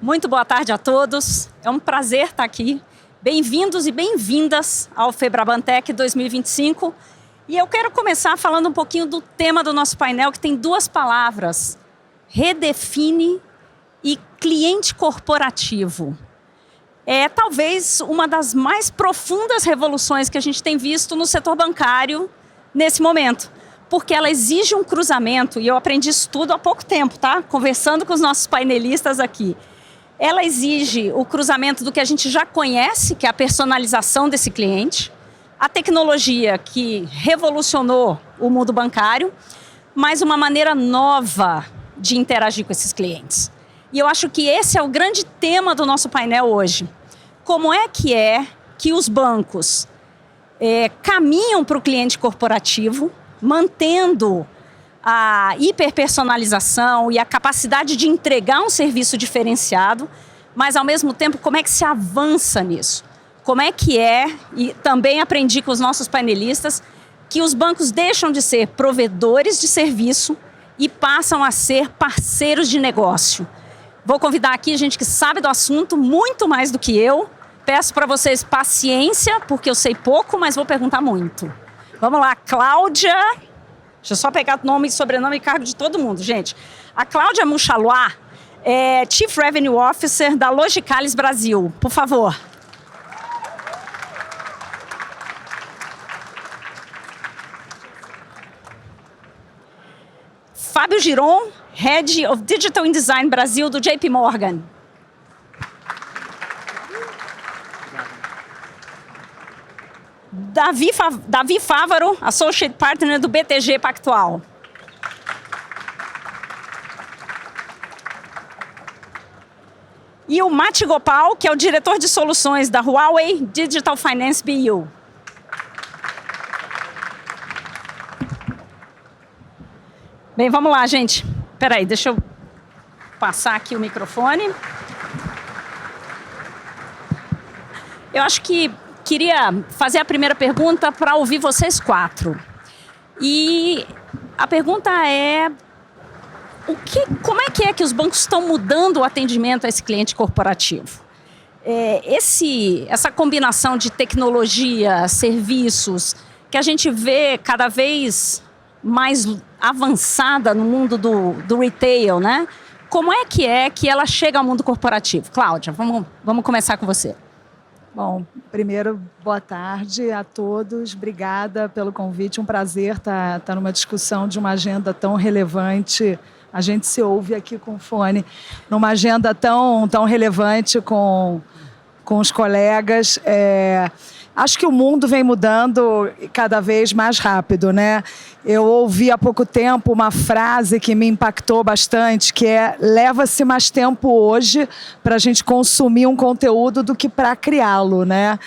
Muito boa tarde a todos. É um prazer estar aqui. Bem-vindos e bem-vindas ao Febrabantec 2025. E eu quero começar falando um pouquinho do tema do nosso painel, que tem duas palavras: redefine e cliente corporativo. É talvez uma das mais profundas revoluções que a gente tem visto no setor bancário nesse momento, porque ela exige um cruzamento, e eu aprendi isso tudo há pouco tempo, tá? Conversando com os nossos painelistas aqui. Ela exige o cruzamento do que a gente já conhece, que é a personalização desse cliente, a tecnologia que revolucionou o mundo bancário, mas uma maneira nova de interagir com esses clientes. E eu acho que esse é o grande tema do nosso painel hoje. Como é que os bancos caminham para o cliente corporativo, mantendo a hiperpersonalização e a capacidade de entregar um serviço diferenciado, mas ao mesmo tempo como é que se avança nisso? Como é que e também aprendi com os nossos painelistas, que os bancos deixam de ser provedores de serviço e passam a ser parceiros de negócio. Vou convidar aqui gente que sabe do assunto muito mais do que eu. Peço para vocês paciência, porque eu sei pouco, mas vou perguntar muito. Vamos lá, Cláudia. Deixa eu só pegar nome, sobrenome e cargo de todo mundo, gente. A Cláudia Muxalois é Chief Revenue Officer da Logicalis Brasil. Por favor. Fábio Giron, Head of Digital and Design Brasil do JP Morgan. Davi Fávaro, Associate Partner do BTG Pactual. E o Mati Gopal, que é o diretor de soluções da Huawei Digital Finance BU. Bem, vamos lá, gente. Espera aí, deixa eu passar aqui o microfone. Eu acho que queria fazer a primeira pergunta para ouvir vocês quatro. E a pergunta é: como é que os bancos estão mudando o atendimento a esse cliente corporativo? Essa combinação de tecnologia, serviços, que a gente vê cada vez mais avançada no mundo do retail, né? Como é que ela chega ao mundo corporativo? Cláudia, vamos começar com você. Bom, primeiro, boa tarde a todos. Obrigada pelo convite. Um prazer estar numa discussão de uma agenda tão relevante. A gente se ouve aqui com fone. Numa agenda tão relevante com os colegas. Acho que o mundo vem mudando cada vez mais rápido, né? Eu ouvi há pouco tempo uma frase que me impactou bastante, que é: leva-se mais tempo hoje para a gente consumir um conteúdo do que para criá-lo, né?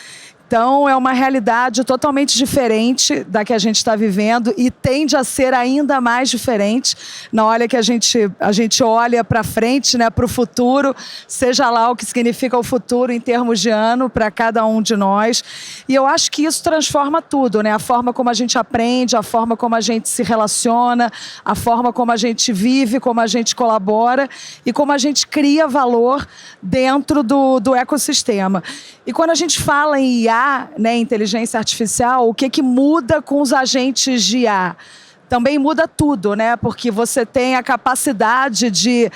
Então, é uma realidade totalmente diferente da que a gente está vivendo e tende a ser ainda mais diferente na hora que a gente olha para frente, né, para o futuro, seja lá o que significa o futuro em termos de ano para cada um de nós. E eu acho que isso transforma tudo, né? A forma como a gente aprende, a forma como a gente se relaciona, a forma como a gente vive, como a gente colabora e como a gente cria valor dentro do ecossistema. E quando a gente fala em IA, né, inteligência artificial, o que muda com os agentes de IA? Também muda tudo, né? Porque você tem a capacidade de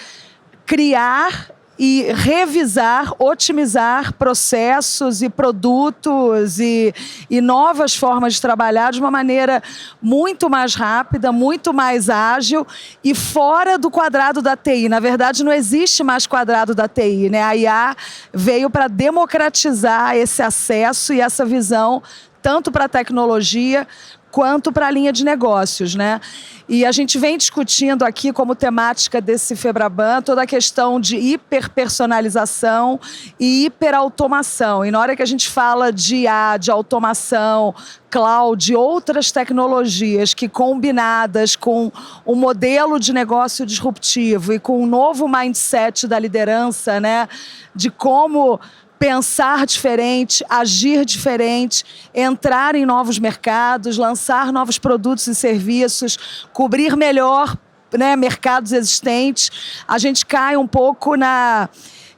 criar e revisar, otimizar processos e produtos e novas formas de trabalhar de uma maneira muito mais rápida, muito mais ágil e fora do quadrado da TI. Na verdade, não existe mais quadrado da TI, né? A IA veio para democratizar esse acesso e essa visão tanto para a tecnologia quanto para a linha de negócios, né? E a gente vem discutindo aqui como temática desse Febraban toda a questão de hiperpersonalização e hiperautomação. E na hora que a gente fala de IA, de automação, cloud e outras tecnologias que combinadas com um modelo de negócio disruptivo e com um novo mindset da liderança, né? De como pensar diferente, agir diferente, entrar em novos mercados, lançar novos produtos e serviços, cobrir melhor, né, mercados existentes. A gente cai um pouco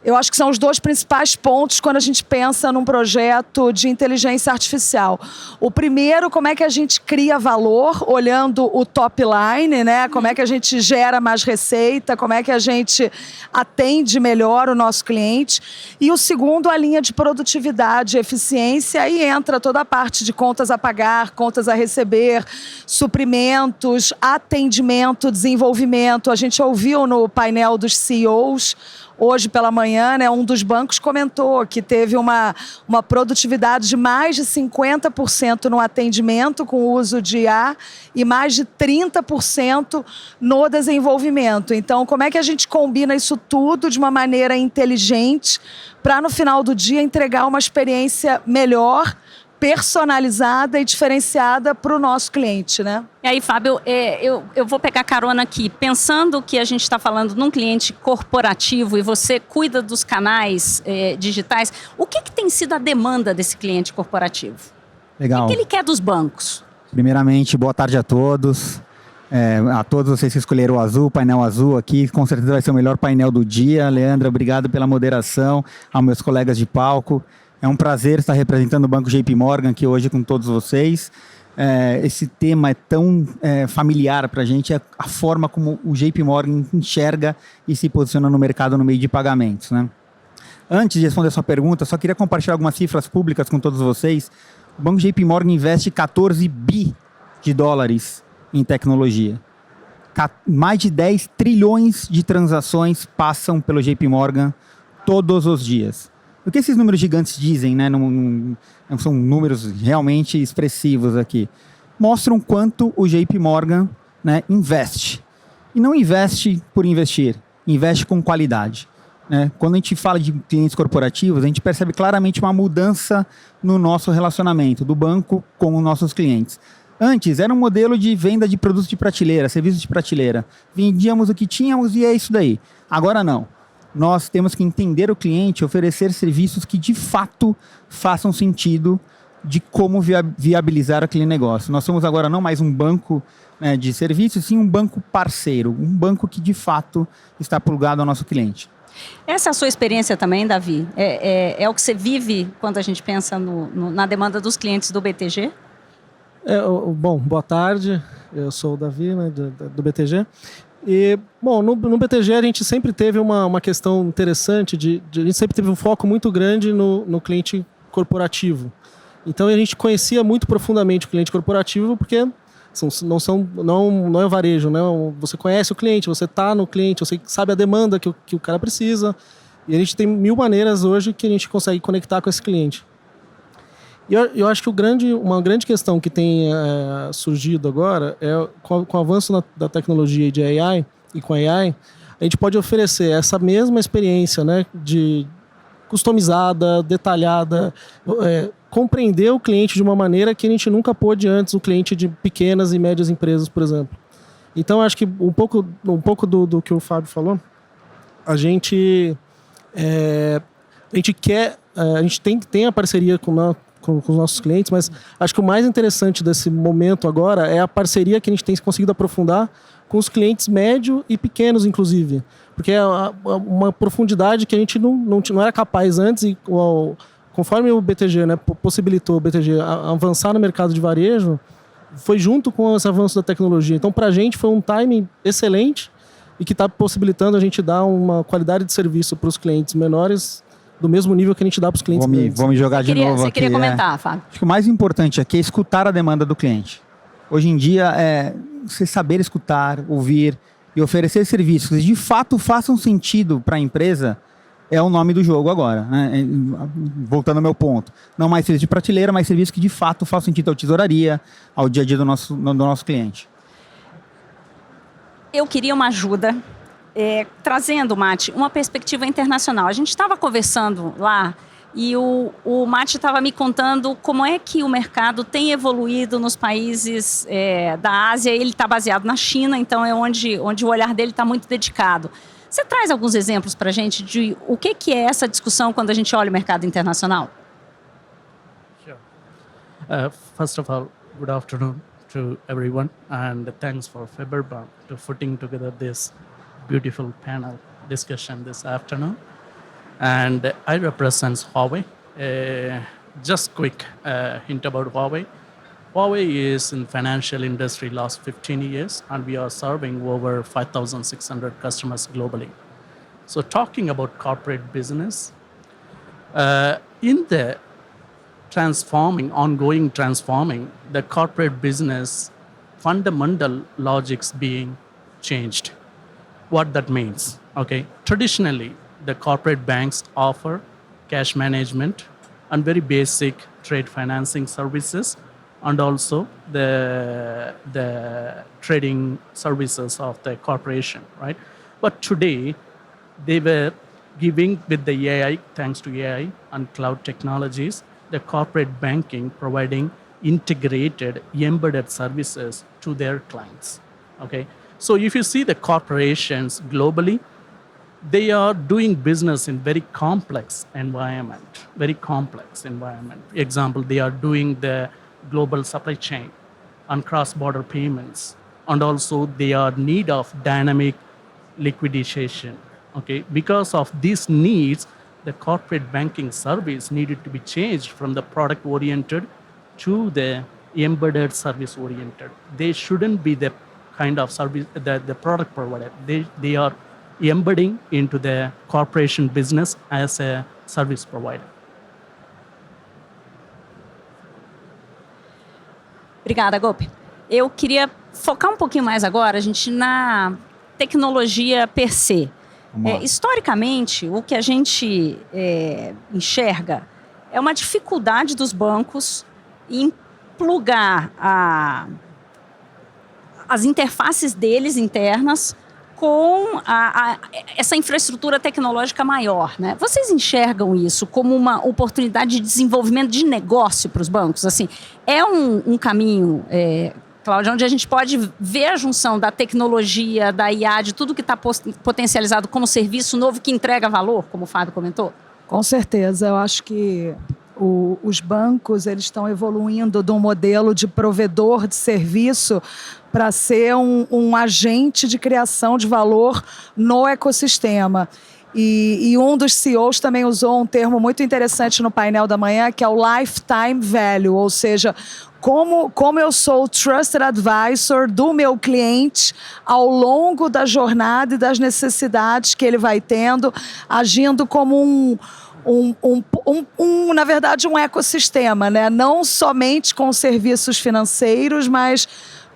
Eu acho que são os dois principais pontos quando a gente pensa num projeto de inteligência artificial. O primeiro, como é que a gente cria valor, olhando o top line, né? Como é que a gente gera mais receita, como é que a gente atende melhor o nosso cliente. E o segundo, a linha de produtividade, eficiência, aí entra toda a parte de contas a pagar, contas a receber, suprimentos, atendimento, desenvolvimento. A gente ouviu no painel dos CEOs, hoje pela manhã, né, um dos bancos comentou que teve uma produtividade de mais de 50% no atendimento com o uso de IA e mais de 30% no desenvolvimento. Então, como é que a gente combina isso tudo de uma maneira inteligente para, no final do dia, entregar uma experiência melhor, personalizada e diferenciada para o nosso cliente, né? E aí, Fábio, eu vou pegar carona aqui. Pensando que a gente está falando num cliente corporativo e você cuida dos canais digitais, o que tem sido a demanda desse cliente corporativo? Legal. O que ele quer dos bancos? Primeiramente, boa tarde a todos. A todos vocês que escolheram o azul, painel azul aqui, com certeza vai ser o melhor painel do dia. Leandra, obrigado pela moderação, aos meus colegas de palco. É um prazer estar representando o Banco JP Morgan aqui hoje com todos vocês. Esse tema é tão familiar para a gente, é a forma como o JP Morgan enxerga e se posiciona no mercado no meio de pagamentos, né? Antes de responder a sua pergunta, só queria compartilhar algumas cifras públicas com todos vocês. O Banco JP Morgan investe 14 bi de dólares em tecnologia. Mais de 10 trilhões de transações passam pelo JP Morgan todos os dias. O que esses números gigantes dizem, né? Não são números realmente expressivos aqui. Mostram quanto o JP Morgan, né, investe. E não investe por investir, investe com qualidade, né? Quando a gente fala de clientes corporativos, a gente percebe claramente uma mudança no nosso relacionamento do banco com os nossos clientes. Antes, era um modelo de venda de produtos de prateleira, serviços de prateleira. Vendíamos o que tínhamos e é isso daí. Agora não. Nós temos que entender o cliente, oferecer serviços que de fato façam sentido de como viabilizar aquele negócio. Nós somos agora não mais um banco, né, de serviços, sim um banco parceiro, um banco que de fato está plugado ao nosso cliente. Essa é a sua experiência também, Davi? É o que você vive quando a gente pensa na demanda dos clientes do BTG? Bom, boa tarde, eu sou o Davi, né, do BTG. E, bom, no BTG a gente sempre teve uma questão interessante, a gente sempre teve um foco muito grande no cliente corporativo. Então a gente conhecia muito profundamente o cliente corporativo, porque não é varejo, né? Você conhece o cliente, você está no cliente, você sabe a demanda que o cara precisa, e a gente tem 1000 maneiras hoje que a gente consegue conectar com esse cliente. E eu acho que uma grande questão que tem surgido agora é com o avanço da tecnologia de AI e com a AI, a gente pode oferecer essa mesma experiência, né, de customizada, detalhada, compreender o cliente de uma maneira que a gente nunca pôde antes, o cliente de pequenas e médias empresas, por exemplo. Então, acho que um pouco do que o Fábio falou, a gente tem a parceria com os nossos clientes, mas acho que o mais interessante desse momento agora é a parceria que a gente tem conseguido aprofundar com os clientes médio e pequenos, inclusive. Porque é uma profundidade que a gente não era capaz antes, e conforme o BTG, né, possibilitou o BTG avançar no mercado de varejo, foi junto com esse avanço da tecnologia. Então, para a gente foi um timing excelente e que está possibilitando a gente dar uma qualidade de serviço para os clientes menores do mesmo nível que a gente dá para os clientes grandes. Vou me jogar de novo aqui. Você queria comentar, Fábio? Acho que o mais importante aqui é escutar a demanda do cliente. Hoje em dia, você saber escutar, ouvir e oferecer serviços que de fato façam sentido para a empresa é o nome do jogo agora, né? Voltando ao meu ponto. Não mais serviço de prateleira, mas serviços que de fato façam sentido à tesouraria, ao dia a dia do nosso cliente. Eu queria uma ajuda, trazendo, Mati, uma perspectiva internacional. A gente estava conversando lá e o Mati estava me contando como é que o mercado tem evoluído nos países da Ásia. Ele está baseado na China, então é onde o olhar dele está muito dedicado. Você traz alguns exemplos para a gente de o que é essa discussão quando a gente olha o mercado internacional? Sure. First of all, good afternoon to everyone, and thanks for Febberbank to putting together this beautiful panel discussion this afternoon. and I represent Huawei. Just quick hint about Huawei. Huawei is in financial industry last 15 years, and we are serving over 5,600 customers globally. So talking about corporate business, in the ongoing transforming, the corporate business fundamental logics being changed. What that means, okay? Traditionally, the corporate banks offer cash management and very basic trade financing services, and also the trading services of the corporation, right? But today, they were giving with the AI, thanks to AI and cloud technologies, the corporate banking providing integrated embedded services to their clients, okay? So if you see the corporations globally, they are doing business in very complex environment. Example, they are doing the global supply chain and cross-border payments, and also they are in need of dynamic liquidation, okay? Because of these needs, the corporate banking service needed to be changed from the product-oriented to the embedded service-oriented. They shouldn't be the kind of service, the product provider. They are embedding into the corporation business as a service provider. Obrigada, Gopi. Eu queria focar um pouquinho mais agora, gente, na tecnologia per se. Historicamente, o que a gente enxerga é uma dificuldade dos bancos em plugar as interfaces deles internas com essa infraestrutura tecnológica maior, né? Vocês enxergam isso como uma oportunidade de desenvolvimento de negócio para os bancos? Assim, é um caminho, Cláudia, onde a gente pode ver a junção da tecnologia, da IA, de tudo que está potencializado como serviço novo que entrega valor, como o Fábio comentou? Com certeza, eu acho que os bancos eles estão evoluindo de um modelo de provedor de serviço para ser um agente de criação de valor no ecossistema. E um dos CEOs também usou um termo muito interessante no painel da manhã, que é o lifetime value, ou seja, como eu sou o trusted advisor do meu cliente ao longo da jornada e das necessidades que ele vai tendo, agindo como na verdade, um ecossistema, né? Não somente com serviços financeiros, mas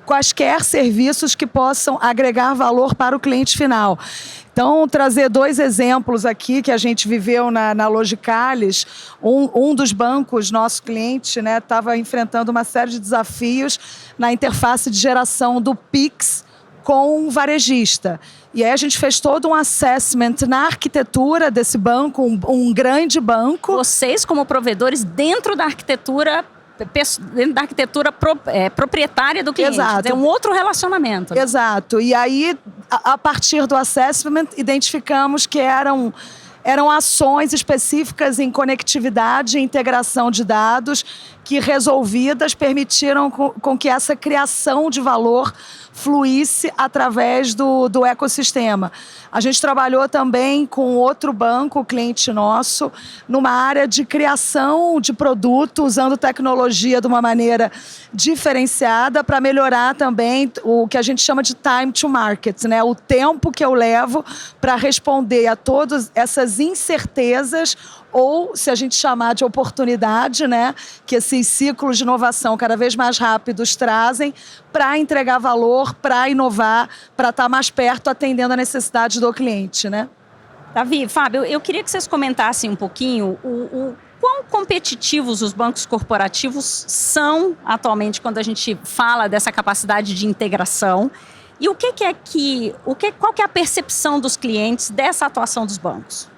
quaisquer serviços que possam agregar valor para o cliente final. Então, trazer 2 exemplos aqui que a gente viveu na Logicalis. Um dos bancos, nosso cliente, né, estava enfrentando uma série de desafios na interface de geração do Pix com um varejista. E aí a gente fez todo um assessment na arquitetura desse banco, um grande banco. Vocês, como provedores, dentro da arquitetura proprietária do cliente. Exato. É um outro relacionamento. Né? Exato. E aí, a partir do assessment, identificamos que eram ações específicas em conectividade e integração de dados que, resolvidas, permitiram com que essa criação de valor fluísse através do ecossistema. A gente trabalhou também com outro banco, cliente nosso, numa área de criação de produto, usando tecnologia de uma maneira diferenciada para melhorar também o que a gente chama de time to market, né? O tempo que eu levo para responder a todas essas incertezas, ou, se a gente chamar de oportunidade, né, que esses ciclos de inovação cada vez mais rápidos trazem para entregar valor, para inovar, para estar mais perto atendendo a necessidade do cliente, né? Davi, Fábio, eu queria que vocês comentassem um pouquinho o quão competitivos os bancos corporativos são atualmente quando a gente fala dessa capacidade de integração e qual que é a percepção dos clientes dessa atuação dos bancos?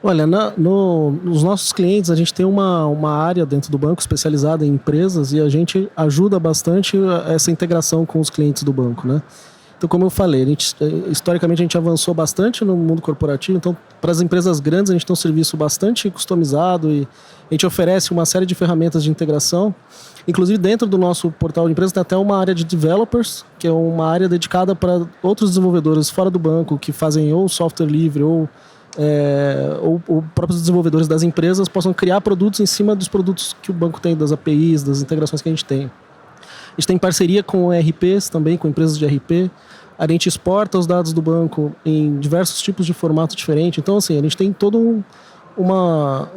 Olha, nos nossos clientes, a gente tem uma área dentro do banco especializada em empresas e a gente ajuda bastante essa integração com os clientes do banco, né? Então, como eu falei, historicamente a gente avançou bastante no mundo corporativo, então para as empresas grandes a gente tem um serviço bastante customizado e a gente oferece uma série de ferramentas de integração. Inclusive, dentro do nosso portal de empresas tem até uma área de developers, que é uma área dedicada para outros desenvolvedores fora do banco que fazem ou software livre ou ou próprios desenvolvedores das empresas possam criar produtos em cima dos produtos que o banco tem, das APIs, das integrações que a gente tem. A gente tem parceria com RPs também, com empresas de RP. A gente exporta os dados do banco em diversos tipos de formato diferente. Então, assim, a gente tem todo uma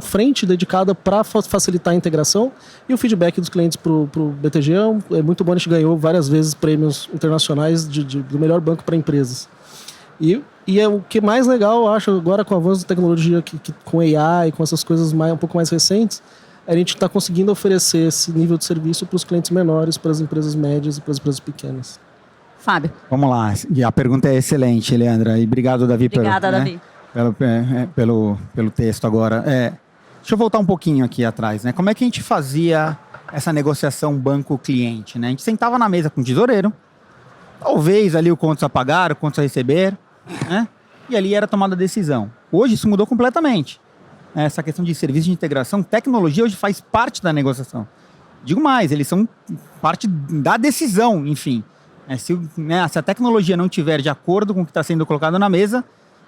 frente dedicada para facilitar a integração, e o feedback dos clientes para o BTG é muito bom. A gente ganhou várias vezes prêmios internacionais do melhor banco para empresas. E é o que mais legal, eu acho, agora com o avanço da tecnologia, com AI, com essas coisas um pouco mais recentes, a gente está conseguindo oferecer esse nível de serviço para os clientes menores, para as empresas médias e para as empresas pequenas. Fábio. Vamos lá. E a pergunta é excelente, Leandra. E obrigado, Davi, Obrigada, Davi. Pelo texto agora. Deixa eu voltar um pouquinho aqui atrás, né? Como é que a gente fazia essa negociação banco-cliente, né? A gente sentava na mesa com o tesoureiro, talvez ali o contas a pagar, o contas a receber, né? E ali era tomada a decisão. Hoje isso mudou completamente. Essa questão de serviço de integração, tecnologia hoje faz parte da negociação. Digo mais, eles são parte da decisão, enfim. Se a tecnologia não estiver de acordo com o que está sendo colocado na mesa,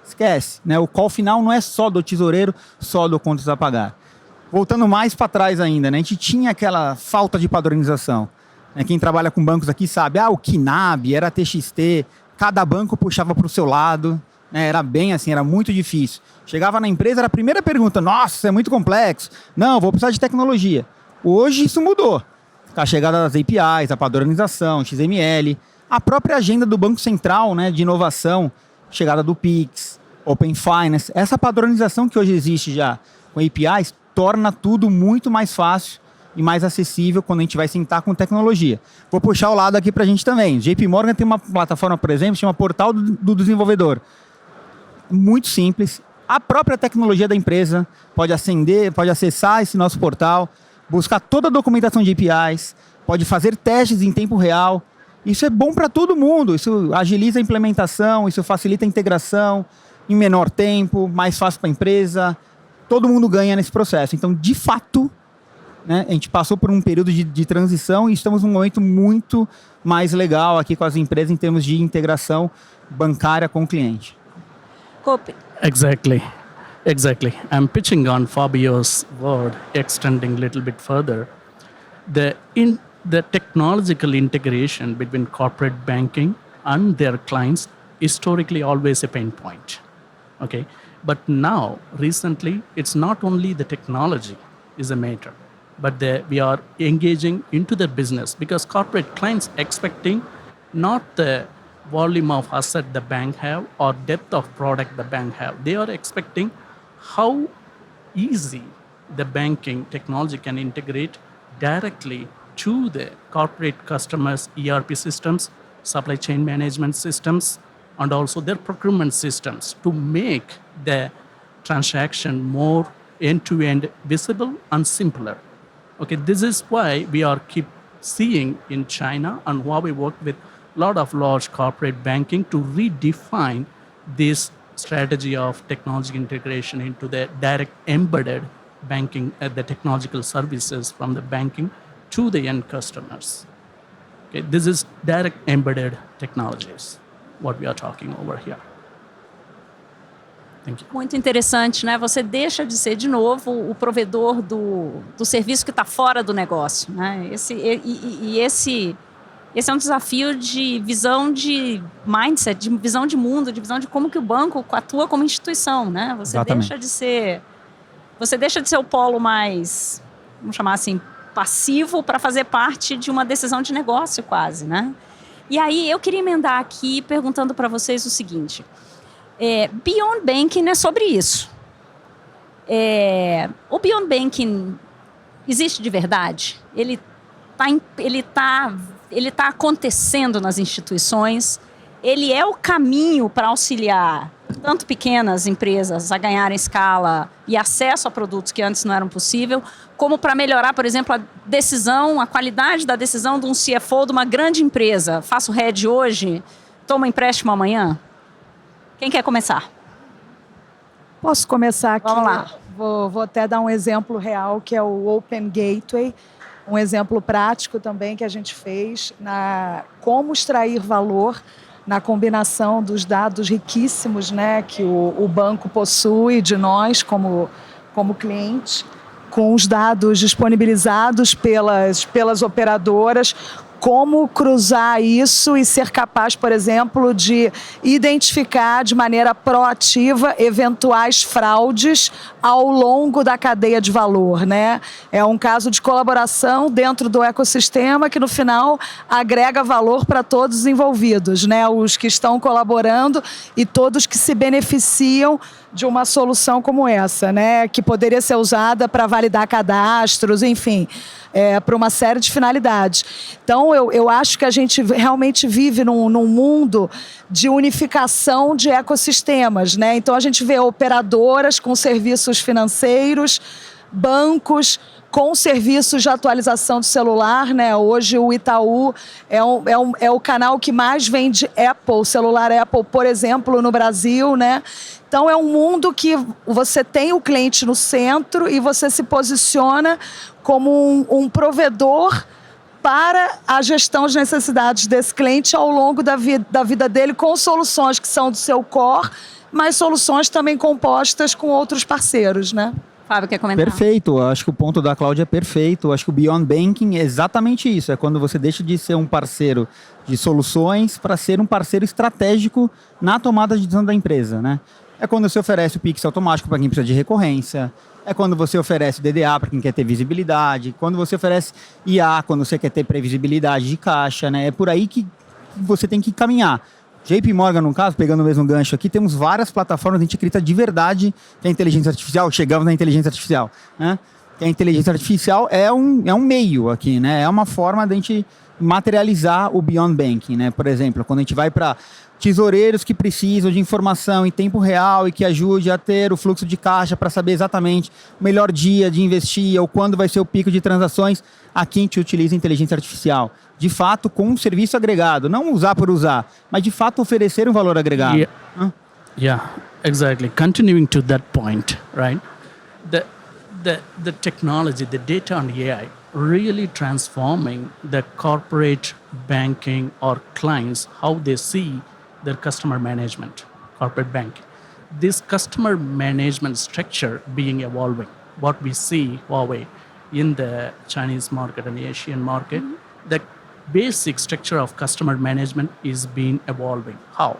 esquece, né? O call final não é só do tesoureiro, só do contas a pagar. Voltando mais para trás ainda, né? A gente tinha aquela falta de padronização. Quem trabalha com bancos aqui sabe, o KNAB, era TXT, cada banco puxava para o seu lado, né? Era bem assim, era muito difícil. Chegava na empresa, era a primeira pergunta, nossa, isso é muito complexo. Não, vou precisar de tecnologia. Hoje isso mudou. A chegada das APIs, a padronização, XML, a própria agenda do Banco Central, né, de inovação, chegada do Pix, Open Finance, essa padronização que hoje existe já com APIs torna tudo muito mais fácil e mais acessível quando a gente vai sentar com tecnologia. Vou puxar o lado aqui para a gente também. JP Morgan tem uma plataforma, por exemplo, chama Portal do Desenvolvedor. Muito simples. A própria tecnologia da empresa pode acessar esse nosso portal, buscar toda a documentação de APIs, pode fazer testes em tempo real. Isso é bom para todo mundo, isso agiliza a implementação, isso facilita a integração em menor tempo, mais fácil para a empresa, todo mundo ganha nesse processo. Então, de fato, né, a gente passou por um período de transição e estamos num momento muito mais legal aqui com as empresas em termos de integração bancária com o cliente. Cope. Exactly. I'm pitching on Fabio's word, extending a little bit further. The technological integration between corporate banking and their clients historically always a pain point. Okay, but now recently it's not only the technology is a matter, but we are engaging into the business because corporate clients expecting not the volume of asset the bank have or depth of product the bank have. They are expecting how easy the banking technology can integrate directly to the corporate customers' ERP systems, supply chain management systems, and also their procurement systems to make the transaction more end-to-end visible and simpler. Okay, this is why we are keep seeing in China and why we work with a lot of large corporate banking to redefine this strategy of technology integration into the direct embedded banking, the technological services from the banking to the end customers. Okay, this is direct embedded technologies, what we are talking over here. Thank you. Muito interessante, né? Você deixa de ser, de novo, o provedor do serviço que está fora do negócio, né? Esse é um desafio de visão de mindset, de visão de mundo, de visão de como que o banco atua como instituição, né? Você deixa de ser o polo mais, vamos chamar assim, passivo para fazer parte de uma decisão de negócio quase, né? E aí eu queria emendar aqui perguntando para vocês o seguinte, Beyond Banking é sobre isso. O Beyond Banking existe de verdade? Ele tá acontecendo nas instituições, ele é o caminho para auxiliar tanto pequenas empresas a ganharem escala e acesso a produtos que antes não eram possível, como para melhorar, por exemplo, a decisão, a qualidade da decisão de um CFO de uma grande empresa. Faço hedge hoje, tomo empréstimo amanhã? Quem quer começar? Posso começar aqui? Vamos lá. Vou até dar um exemplo real, que é o Open Gateway, um exemplo prático também que a gente fez na como extrair valor na combinação dos dados riquíssimos, né, que o banco possui de nós como cliente, com os dados disponibilizados pelas operadoras, como cruzar isso e ser capaz, por exemplo, de identificar de maneira proativa eventuais fraudes ao longo da cadeia de valor, né? É um caso de colaboração dentro do ecossistema que, no final, agrega valor para todos os envolvidos, né? Os que estão colaborando e todos que se beneficiam de uma solução como essa, né? Que poderia ser usada para validar cadastros, enfim, para uma série de finalidades. Então, eu acho que a gente realmente vive num mundo de unificação de ecossistemas, né? Então, a gente vê operadoras com serviços financeiros, bancos com serviços de atualização de celular, né? Hoje o Itaú é o canal que mais vende Apple, celular Apple, por exemplo, no Brasil, né? Então é um mundo que você tem o cliente no centro e você se posiciona como um provedor para a gestão de necessidades desse cliente ao longo da vida dele, com soluções que são do seu core, mas soluções também compostas com outros parceiros, né? Fábio, quer comentar? Perfeito, acho que o ponto da Cláudia é perfeito. Acho que o Beyond Banking é exatamente isso. É quando você deixa de ser um parceiro de soluções para ser um parceiro estratégico na tomada de decisão da empresa, né? É quando você oferece o Pix automático para quem precisa de recorrência. É quando você oferece DDA para quem quer ter visibilidade. Quando você oferece IA, quando você quer ter previsibilidade de caixa, né? É por aí que você tem que caminhar. JP Morgan, no caso, pegando o mesmo gancho aqui, temos várias plataformas, a gente acredita de verdade que a inteligência artificial, chegamos na inteligência artificial, né? Que a inteligência artificial é um meio aqui, né? É uma forma de a gente materializar o Beyond Banking, né? Por exemplo, quando a gente vai para tesoureiros que precisam de informação em tempo real e que ajude a ter o fluxo de caixa para saber exatamente o melhor dia de investir ou quando vai ser o pico de transações, aqui a gente utiliza a inteligência artificial. De fato, com um serviço agregado. Não usar por usar, mas de fato oferecer um valor agregado. Yeah, exactly. Continuing to that point, right? The technology, the data and AI really transforming the corporate banking or clients, how they see their customer management, corporate banking. This customer management structure being evolving. What we see, Huawei, in the Chinese market and the Asian market, the basic structure of customer management is being evolving. How?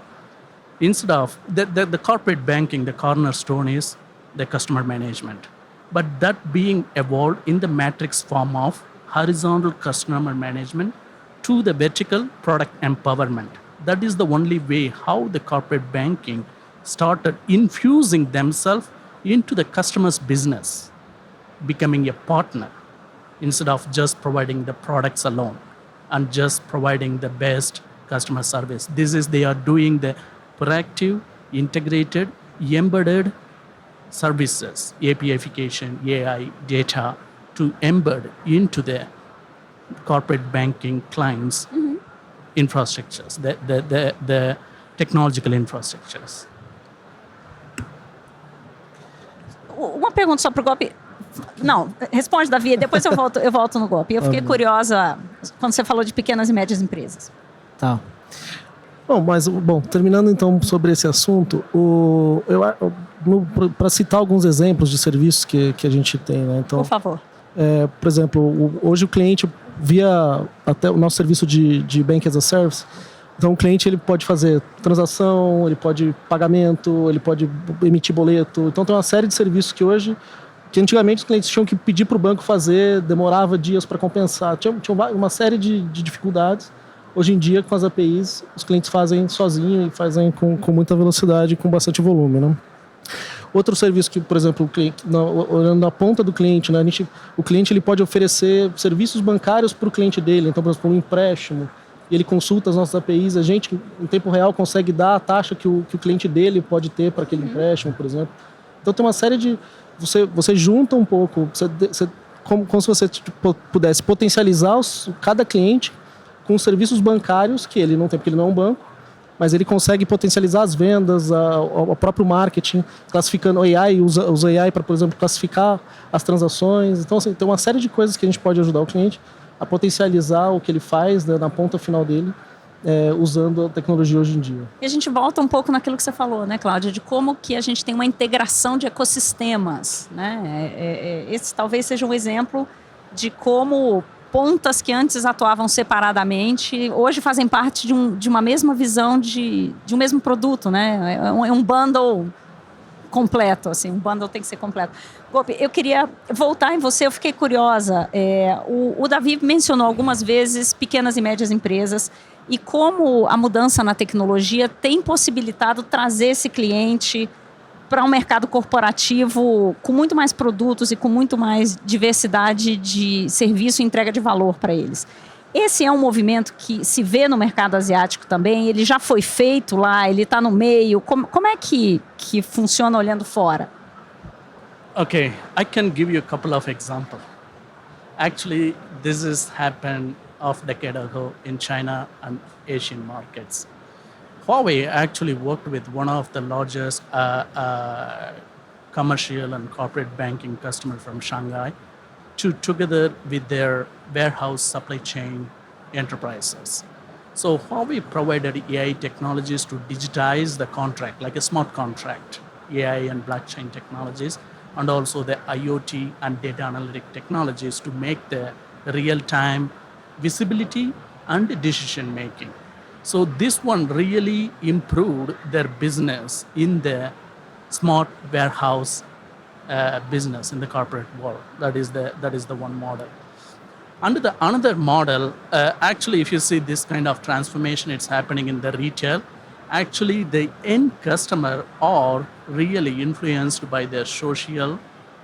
Instead of the corporate banking, the cornerstone is the customer management. But that being evolved in the matrix form of horizontal customer management to the vertical product empowerment. That is the only way how the corporate banking started infusing themselves into the customer's business, becoming a partner instead of just providing the products alone and just providing the best customer service. They are doing the proactive, integrated, embedded services, APIification, AI, data, to embed into the corporate banking clients' infrastructures, the technological infrastructures. Uma pergunta só para o Golpe. Não, responde, Davi, depois eu volto no Golpe. Eu fiquei curiosa quando você falou de pequenas e médias empresas. Tá. Bom, terminando então sobre esse assunto, para citar alguns exemplos de serviços que a gente tem, né? Então, por favor. Por exemplo, hoje o cliente, via até o nosso serviço de Bank as a Service, então o cliente ele pode fazer transação, ele pode pagamento, ele pode emitir boleto. Então tem uma série de serviços que antigamente os clientes tinham que pedir para o banco fazer, demorava dias para compensar. Tinha uma série de dificuldades. Hoje em dia, com as APIs, os clientes fazem sozinho e fazem com muita velocidade e com bastante volume, né? Outro serviço que, por exemplo, o cliente, olhando na ponta do cliente, né, o cliente ele pode oferecer serviços bancários para o cliente dele. Então, por exemplo, um empréstimo, e ele consulta as nossas APIs, a gente, em tempo real, consegue dar a taxa que o cliente dele pode ter para aquele empréstimo, por exemplo. Então, tem uma série de... Você junta um pouco, como se você pudesse potencializar cada cliente com serviços bancários que ele não tem, porque ele não é um banco, mas ele consegue potencializar as vendas, o próprio marketing, classificando o AI, usa AI para, por exemplo, classificar as transações. Então, assim, tem uma série de coisas que a gente pode ajudar o cliente a potencializar o que ele faz, né, na ponta final dele usando a tecnologia hoje em dia. E a gente volta um pouco naquilo que você falou, né, Cláudia, de como que a gente tem uma integração de ecossistemas, né? Esse talvez seja um exemplo de como pontas que antes atuavam separadamente, hoje fazem parte de uma mesma visão de um mesmo produto, né? É um bundle completo, assim, um bundle tem que ser completo. Gopi, eu queria voltar em você, eu fiquei curiosa. O Davi mencionou algumas vezes pequenas e médias empresas e como a mudança na tecnologia tem possibilitado trazer esse cliente para um mercado corporativo com muito mais produtos e com muito mais diversidade de serviço e entrega de valor para eles. Esse é um movimento que se vê no mercado asiático também, ele já foi feito lá, ele está no meio. Como é que funciona olhando fora? Okay, I can give you a couple of examples. Actually, this has happened half a decade ago in China and Asian markets. Huawei actually worked with one of the largest commercial and corporate banking customers from Shanghai together with their warehouse supply chain enterprises. So Huawei provided AI technologies to digitize the contract, like a smart contract, AI and blockchain technologies, and also the IoT and data analytic technologies to make the real-time visibility and decision making. So this one really improved their business in the smart warehouse business in the corporate world. That is the one model. Under the another model, actually, if you see this kind of transformation, it's happening in the retail. Actually, the end customer are really influenced by their social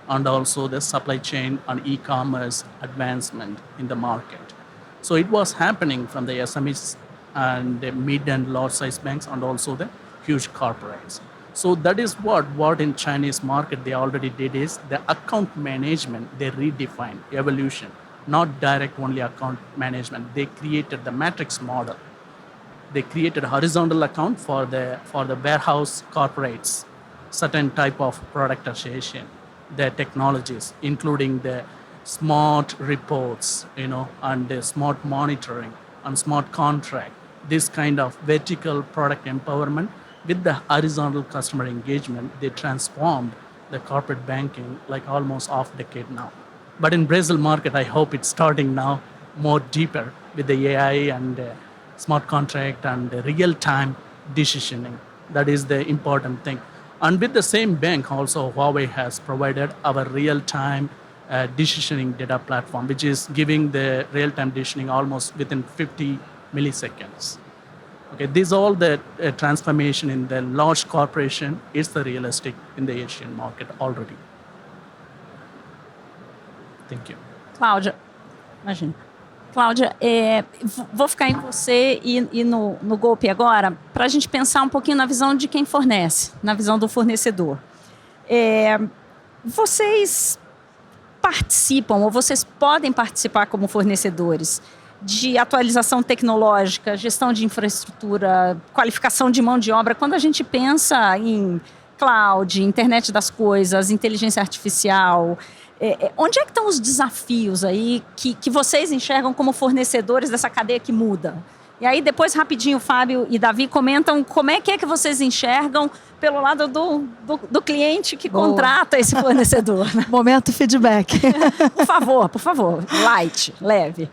and also the supply chain and e-commerce advancement in the market. So it was happening from the SMEs and the mid and large size banks and also the huge corporates. So that is what in Chinese market they already did is the account management, they redefined evolution, not direct only account management. They created the matrix model. They created a horizontal account for the warehouse corporates, certain type of product association, their technologies, including the smart reports, and the smart monitoring and smart contract, this kind of vertical product empowerment with the horizontal customer engagement, they transformed the corporate banking like almost half a decade now. But in Brazil market, I hope it's starting now more deeper with the AI and smart contract and the real-time decisioning. That is the important thing. And with the same bank also, Huawei has provided our real-time decisioning data platform, which is giving the real-time decisioning almost within 50 milliseconds. Okay, this all the transformation in the large corporation is the realistic in the Asian market already. Thank you. Cláudia, imagina. Cláudia, vou ficar em você e no Gopi agora, para a gente pensar um pouquinho na visão de quem fornece, na visão do fornecedor. Vocês participam, ou vocês podem participar como fornecedores de atualização tecnológica, gestão de infraestrutura, qualificação de mão de obra. Quando a gente pensa em cloud, internet das coisas, inteligência artificial, onde é que estão os desafios aí que vocês enxergam como fornecedores dessa cadeia que muda? E aí depois, rapidinho, Fábio e Davi comentam como é que vocês enxergam pelo lado do cliente que contrata esse fornecedor. Momento feedback. Por favor, light, leve.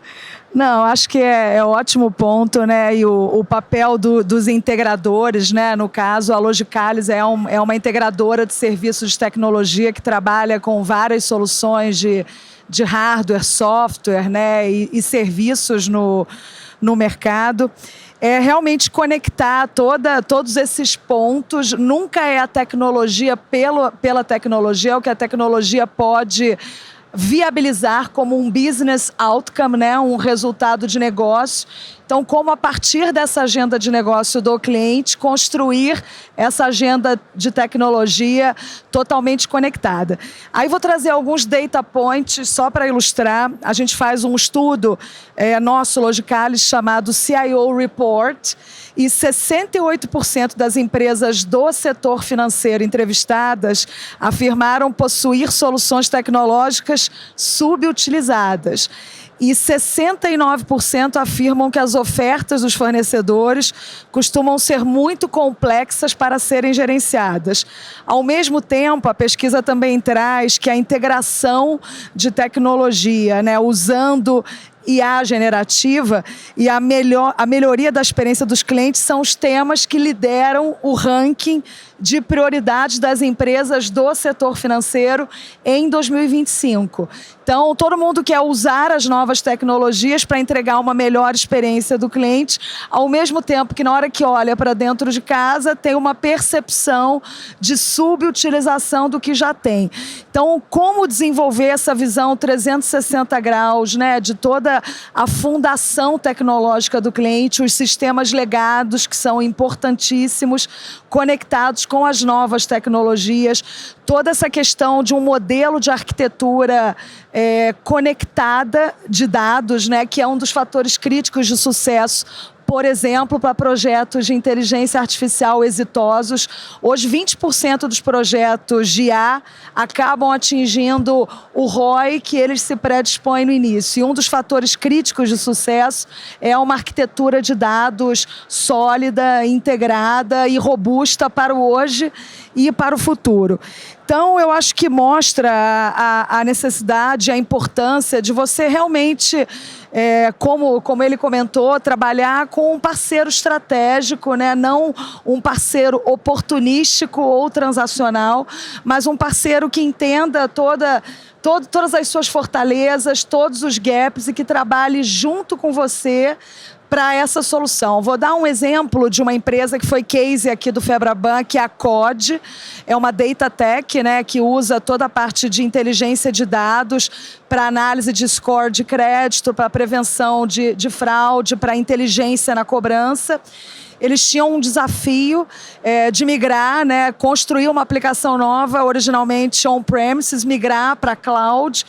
Não, acho que é ótimo ponto, né? E o papel dos integradores, né? No caso, a Logicalis é uma integradora de serviços de tecnologia que trabalha com várias soluções de hardware, software, né? E serviços no mercado. É realmente conectar todos esses pontos. Nunca é a tecnologia pela tecnologia, é o que a tecnologia pode viabilizar como um business outcome, né? Um resultado de negócio. Então, como a partir dessa agenda de negócio do cliente, construir essa agenda de tecnologia totalmente conectada. Aí vou trazer alguns data points só para ilustrar. A gente faz um estudo nosso, Logicalis, chamado CIO Report, e 68% das empresas do setor financeiro entrevistadas afirmaram possuir soluções tecnológicas subutilizadas. e 69% afirmam que as ofertas dos fornecedores costumam ser muito complexas para serem gerenciadas. Ao mesmo tempo, a pesquisa também traz que a integração de tecnologia, né, usando IA generativa e a melhoria da experiência dos clientes são os temas que lideram o ranking de prioridades das empresas do setor financeiro em 2025. Então, todo mundo quer usar as novas tecnologias para entregar uma melhor experiência do cliente, ao mesmo tempo que na hora que olha para dentro de casa, tem uma percepção de subutilização do que já tem. Então, como desenvolver essa visão 360 graus, né, de toda a fundação tecnológica do cliente, os sistemas legados que são importantíssimos, conectados com as novas tecnologias, toda essa questão de um modelo de arquitetura conectada de dados, né, que é um dos fatores críticos de sucesso, por exemplo, para projetos de inteligência artificial exitosos. Hoje, 20% dos projetos de IA acabam atingindo o ROI que eles se predispõem no início. E um dos fatores críticos de sucesso é uma arquitetura de dados sólida, integrada e robusta para o hoje e para o futuro. Então, eu acho que mostra a necessidade, a importância de você realmente, como ele comentou, trabalhar com um parceiro estratégico, né? Não um parceiro oportunístico ou transacional, mas um parceiro que entenda todas as suas fortalezas, todos os gaps e que trabalhe junto com você para essa solução. Vou dar um exemplo de uma empresa que foi case aqui do Febraban, que é a COD, é uma data tech, né, que usa toda a parte de inteligência de dados para análise de score de crédito, para prevenção de fraude, para inteligência na cobrança. Eles tinham um desafio de migrar, né, construir uma aplicação nova, originalmente on-premises, migrar para cloud,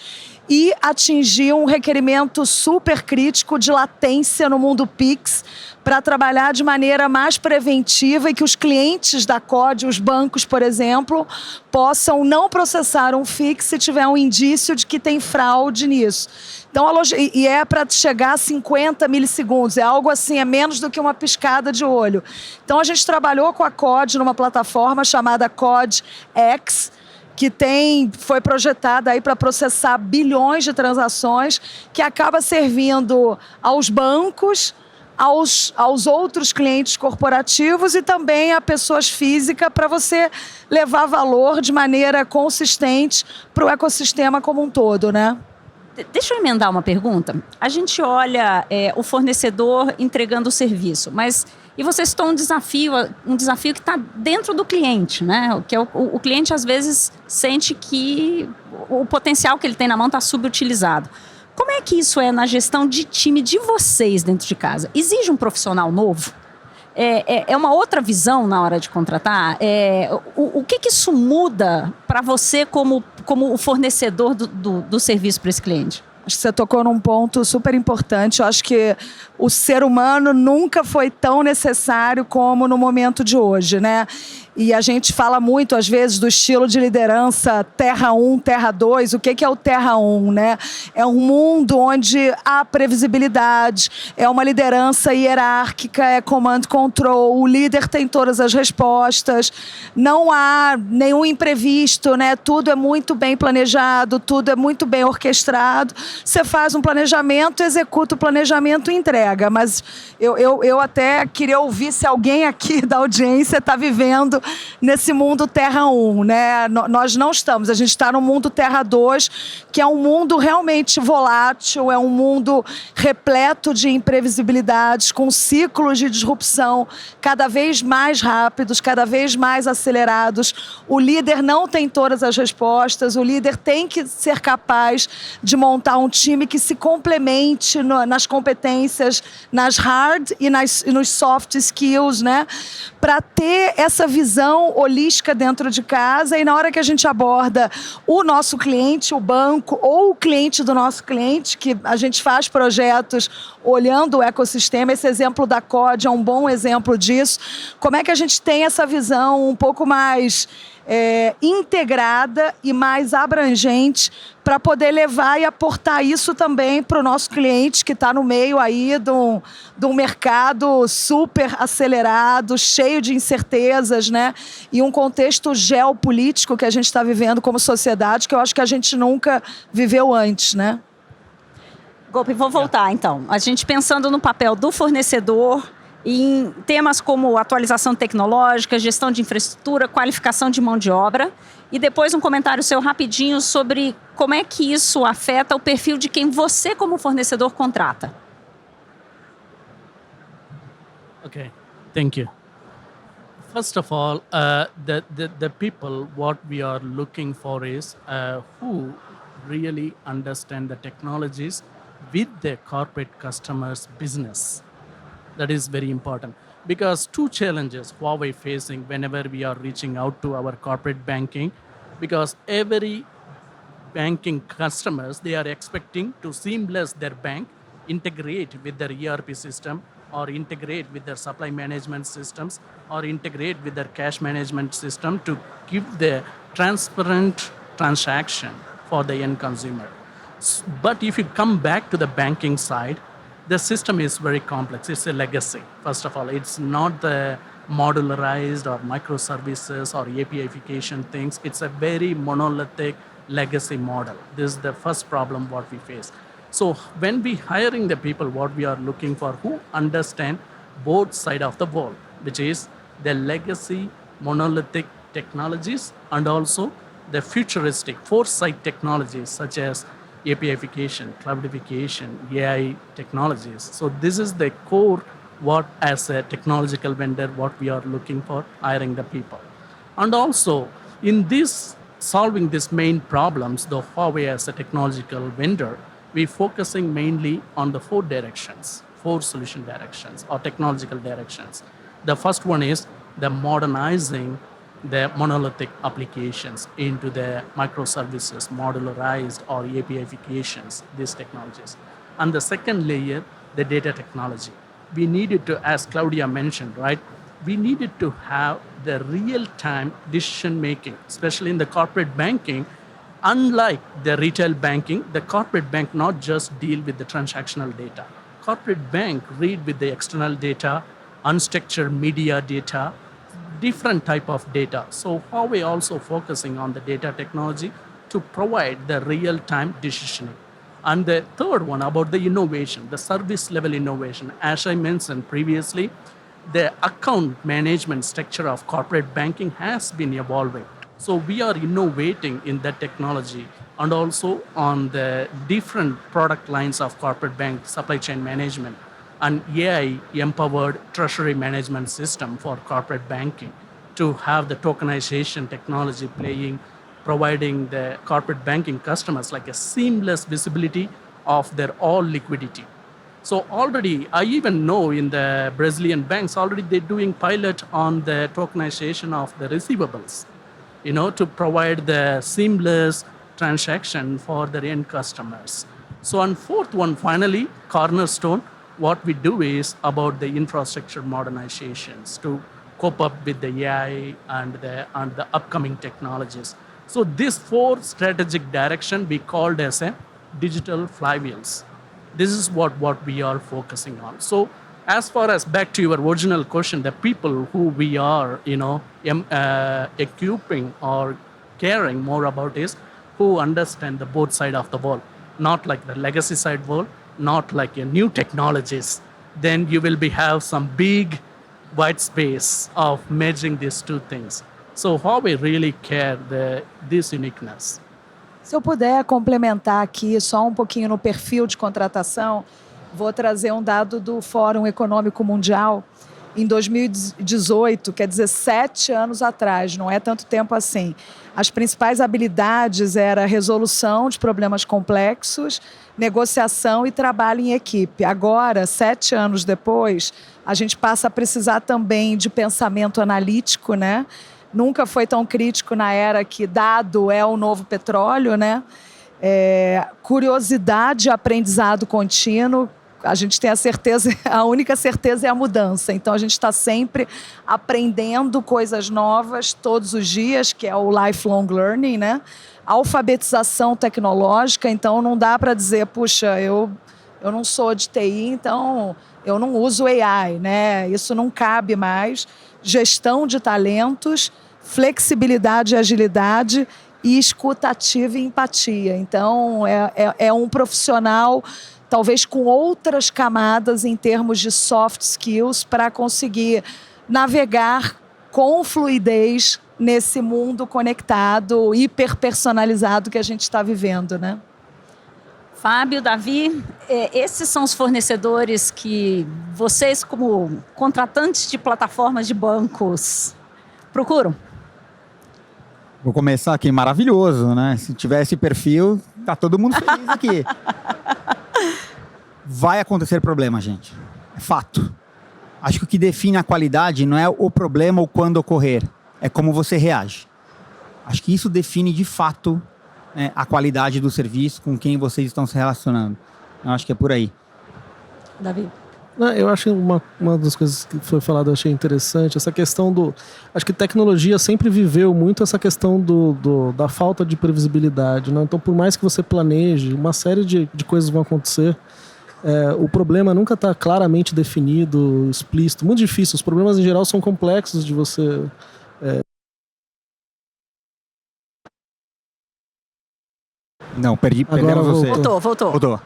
e atingir um requerimento super crítico de latência no mundo Pix para trabalhar de maneira mais preventiva e que os clientes da COD, os bancos, por exemplo, possam não processar um Pix se tiver um indício de que tem fraude nisso. Então, e é para chegar a 50 milissegundos, é algo assim, é menos do que uma piscada de olho. Então, a gente trabalhou com a COD numa plataforma chamada COD X, que foi projetada aí para processar bilhões de transações, que acaba servindo aos bancos, aos outros clientes corporativos e também a pessoas físicas para você levar valor de maneira consistente para o ecossistema como um todo, né? Deixa eu emendar uma pergunta. A gente olha o fornecedor entregando o serviço, mas e você citou um desafio que está dentro do cliente, né? Que é o cliente às vezes sente que o potencial que ele tem na mão está subutilizado. Como é que isso é na gestão de time de vocês dentro de casa? Exige um profissional novo? É uma outra visão na hora de contratar? O que isso muda para você como o fornecedor do serviço para esse cliente? Acho que você tocou num ponto super importante. Eu acho que o ser humano nunca foi tão necessário como no momento de hoje, né? E a gente fala muito, às vezes, do estilo de liderança Terra 1, Terra 2. O que é o Terra 1, né? É um mundo onde há previsibilidade, é uma liderança hierárquica, é command control, o líder tem todas as respostas, não há nenhum imprevisto, né? Tudo é muito bem planejado, tudo é muito bem orquestrado. Você faz um planejamento, executa o planejamento e entrega. Mas eu até queria ouvir se alguém aqui da audiência está vivendo nesse mundo Terra 1, né? Nós não estamos, a gente está no mundo Terra 2, que é um mundo realmente volátil, é um mundo repleto de imprevisibilidades, com ciclos de disrupção cada vez mais rápidos, cada vez mais acelerados. O líder não tem todas as respostas, o líder tem que ser capaz de montar um time que se complemente nas competências, nas hard e nos soft skills, né? Para ter essa visão holística dentro de casa, e na hora que a gente aborda o nosso cliente, o banco, ou o cliente do nosso cliente, que a gente faz projetos olhando o ecossistema, esse exemplo da COD é um bom exemplo disso, como é que a gente tem essa visão um pouco mais integrada e mais abrangente para poder levar e aportar isso também para o nosso cliente que está no meio aí de um mercado super acelerado, cheio de incertezas, né? E um contexto geopolítico que a gente está vivendo como sociedade que eu acho que a gente nunca viveu antes, né? Golpe, vou voltar então. A gente pensando no papel do fornecedor em temas como atualização tecnológica, gestão de infraestrutura, qualificação de mão de obra. E depois um comentário seu rapidinho sobre como é que isso afeta o perfil de quem você, como fornecedor, contrata. Okay, thank you. First of all, the people, what we are looking for is who really understand the technologies with the corporate customers' business. That is very important because two challenges Huawei facing whenever we are reaching out to our corporate banking, because every banking customers, they are expecting to seamless their bank, integrate with their ERP system or integrate with their supply management systems or integrate with their cash management system to give the transparent transaction for the end consumer. But if you come back to the banking side, the system is very complex. It's a legacy. First of all, it's not the modularized or microservices or APIification things. It's a very monolithic legacy model. This is the first problem what we face. So when we hiring the people, what we are looking for, who understand both side of the wall, which is the legacy monolithic technologies and also the futuristic foresight technologies such as APIification, cloudification, AI technologies. So this is the core what as a technological vendor, what we are looking for, hiring the people. And also in this, solving these main problems, the Huawei as a technological vendor, we're focusing mainly on the four solution directions or technological directions. The first one is the modernizing the monolithic applications into the microservices, modularized or APIifications, these technologies. And the second layer, the data technology. We needed to, as Claudia mentioned, right, we needed to have the real-time decision making, especially in the corporate banking. Unlike the retail banking, the corporate bank not just deal with the transactional data. Corporate bank read with the external data, unstructured media data, different type of data. So Huawei also focusing on the data technology to provide the real-time decisioning. And the third one about the innovation, the service level innovation. As I mentioned previously, the account management structure of corporate banking has been evolving. So we are innovating in that technology and also on the different product lines of corporate bank supply chain management and AI-empowered treasury management system for corporate banking to have the tokenization technology providing the corporate banking customers like a seamless visibility of their all liquidity. So already, I even know in the Brazilian banks, already they're doing pilot on the tokenization of the receivables, to provide the seamless transaction for their end customers. So on fourth one, finally, cornerstone, what we do is about the infrastructure modernizations to cope up with the AI and the upcoming technologies. So this four strategic direction we called as a digital flywheels. This is what we are focusing on. So as far as back to your original question, the people who we are, equipping or caring more about is who understand the both side of the wall, not like the legacy side wall, not like a new technologies. Then you will have some big white space of merging these two things. So Huawei really care this uniqueness. Se eu puder complementar aqui só um pouquinho no perfil de contratação, vou trazer um dado do Fórum Econômico Mundial. Em 2018, quer dizer, 7 anos atrás, não é tanto tempo assim, as principais habilidades eram resolução de problemas complexos, negociação e trabalho em equipe. Agora, 7 anos depois, a gente passa a precisar também de pensamento analítico, né? Nunca foi tão crítico na era que dado é o novo petróleo, né? Curiosidade e aprendizado contínuo. a gente tem a certeza, a única certeza é a mudança. Então, a gente está sempre aprendendo coisas novas todos os dias, que é o lifelong learning, né? Alfabetização tecnológica, então não dá para dizer, puxa, eu não sou de TI, então eu não uso AI, né? Isso não cabe mais. Gestão de talentos, flexibilidade e agilidade e escuta ativa e empatia. Então, é um profissional, talvez com outras camadas em termos de soft skills, para conseguir navegar com fluidez nesse mundo conectado, hiperpersonalizado que a gente está vivendo, né? Fábio, Davi, esses são os fornecedores que vocês, como contratantes de plataformas de bancos, procuram? Vou começar aqui, maravilhoso, né? Se tiver esse perfil, tá todo mundo feliz aqui. Vai acontecer problema, gente. É fato. Acho que o que define a qualidade não é o problema ou quando ocorrer, é como você reage. Acho que isso define de fato, né, a qualidade do serviço, com quem vocês estão se relacionando. Eu acho que é por aí. Davi? Eu acho uma das coisas que foi falado, eu achei interessante, essa questão acho que tecnologia sempre viveu muito essa questão da falta de previsibilidade, né? Então, por mais que você planeje, uma série de coisas vão acontecer, o problema nunca está claramente definido, explícito, muito difícil. Os problemas, em geral, são complexos de você... Não, perdemos você. Voltou.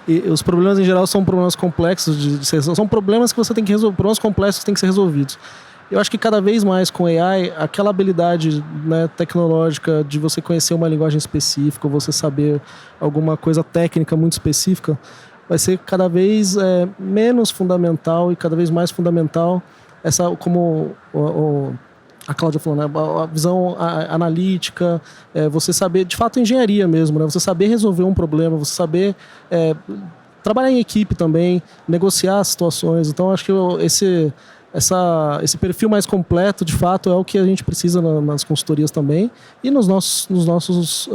E os problemas, em geral, são problemas complexos são problemas que você tem que resolver, problemas complexos que têm que ser resolvidos. Eu acho que cada vez mais com AI, aquela habilidade, né, tecnológica de você conhecer uma linguagem específica, ou você saber alguma coisa técnica muito específica, vai ser cada vez menos fundamental e cada vez mais fundamental essa, como a Cláudia falou, né, a visão analítica, você saber, de fato, engenharia mesmo, né, você saber resolver um problema, você saber trabalhar em equipe também, negociar situações. Então, acho que esse perfil mais completo, de fato, é o que a gente precisa nas consultorias também e nos nossos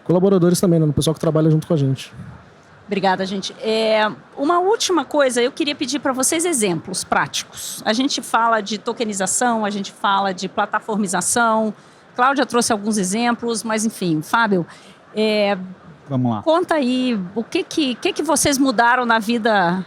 colaboradores também, né, no pessoal que trabalha junto com a gente. Obrigada, gente. Uma última coisa, eu queria pedir para vocês exemplos práticos. A gente fala de tokenização, a gente fala de plataformização. Cláudia trouxe alguns exemplos, mas enfim, Fábio, vamos lá. Conta aí o que vocês mudaram na vida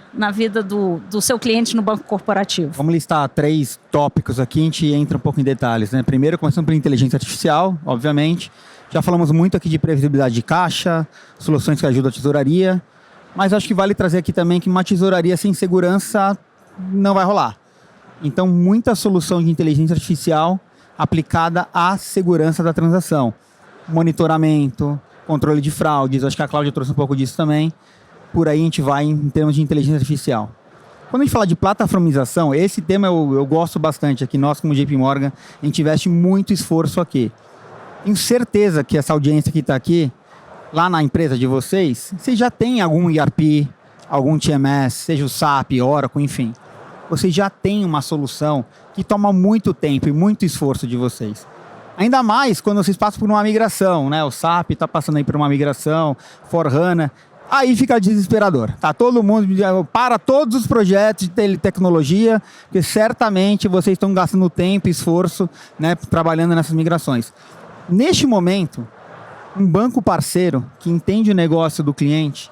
do seu cliente no banco corporativo. Vamos listar 3 tópicos aqui, a gente entra um pouco em detalhes, né? Primeiro, começando pela inteligência artificial, obviamente. Já falamos muito aqui de previsibilidade de caixa, soluções que ajudam a tesouraria, mas acho que vale trazer aqui também que uma tesouraria sem segurança não vai rolar. Então, muita solução de inteligência artificial aplicada à segurança da transação. Monitoramento, controle de fraudes, acho que a Cláudia trouxe um pouco disso também. Por aí a gente vai em termos de inteligência artificial. Quando a gente fala de plataformização, esse tema eu gosto bastante aqui. Nós, como JP Morgan, a gente investe muito esforço aqui. Tenho certeza que essa audiência que está aqui, lá na empresa de vocês já tem algum ERP, algum TMS, seja o SAP, Oracle, enfim. Vocês já têm uma solução que toma muito tempo e muito esforço de vocês. Ainda mais quando vocês passam por uma migração, né? O SAP está passando aí por uma migração, S/4HANA, aí fica desesperador. Tá todo mundo para todos os projetos de tecnologia, porque certamente vocês estão gastando tempo e esforço, né, trabalhando nessas migrações. Neste momento, um banco parceiro que entende o negócio do cliente,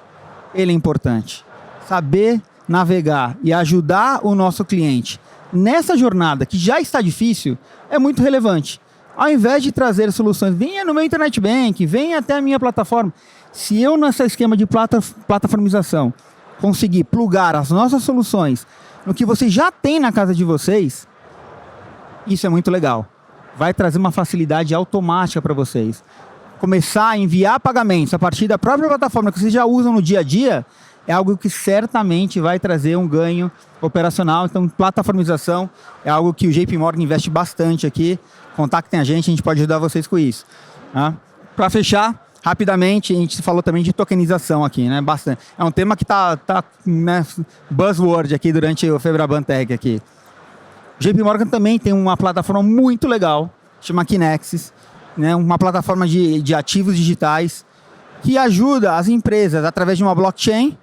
ele é importante. Saber navegar e ajudar o nosso cliente nessa jornada que já está difícil é muito relevante. Ao invés de trazer soluções, venha no meu internet bank, venha até a minha plataforma. Se eu, nesse esquema de plataformização, conseguir plugar as nossas soluções no que vocês já têm na casa de vocês, isso é muito legal. Vai trazer uma facilidade automática para vocês. Começar a enviar pagamentos a partir da própria plataforma que vocês já usam no dia a dia é algo que certamente vai trazer um ganho operacional. Então, plataformização é algo que o JP Morgan investe bastante aqui. Contactem a gente pode ajudar vocês com isso. Tá? Para fechar, rapidamente, a gente falou também de tokenização aqui, né? Bastante. É um tema que tá né, buzzword aqui durante o Febraban Tech aqui. O JP Morgan também tem uma plataforma muito legal, chama Kinexys, né? Uma plataforma de ativos digitais que ajuda as empresas, através de uma blockchain,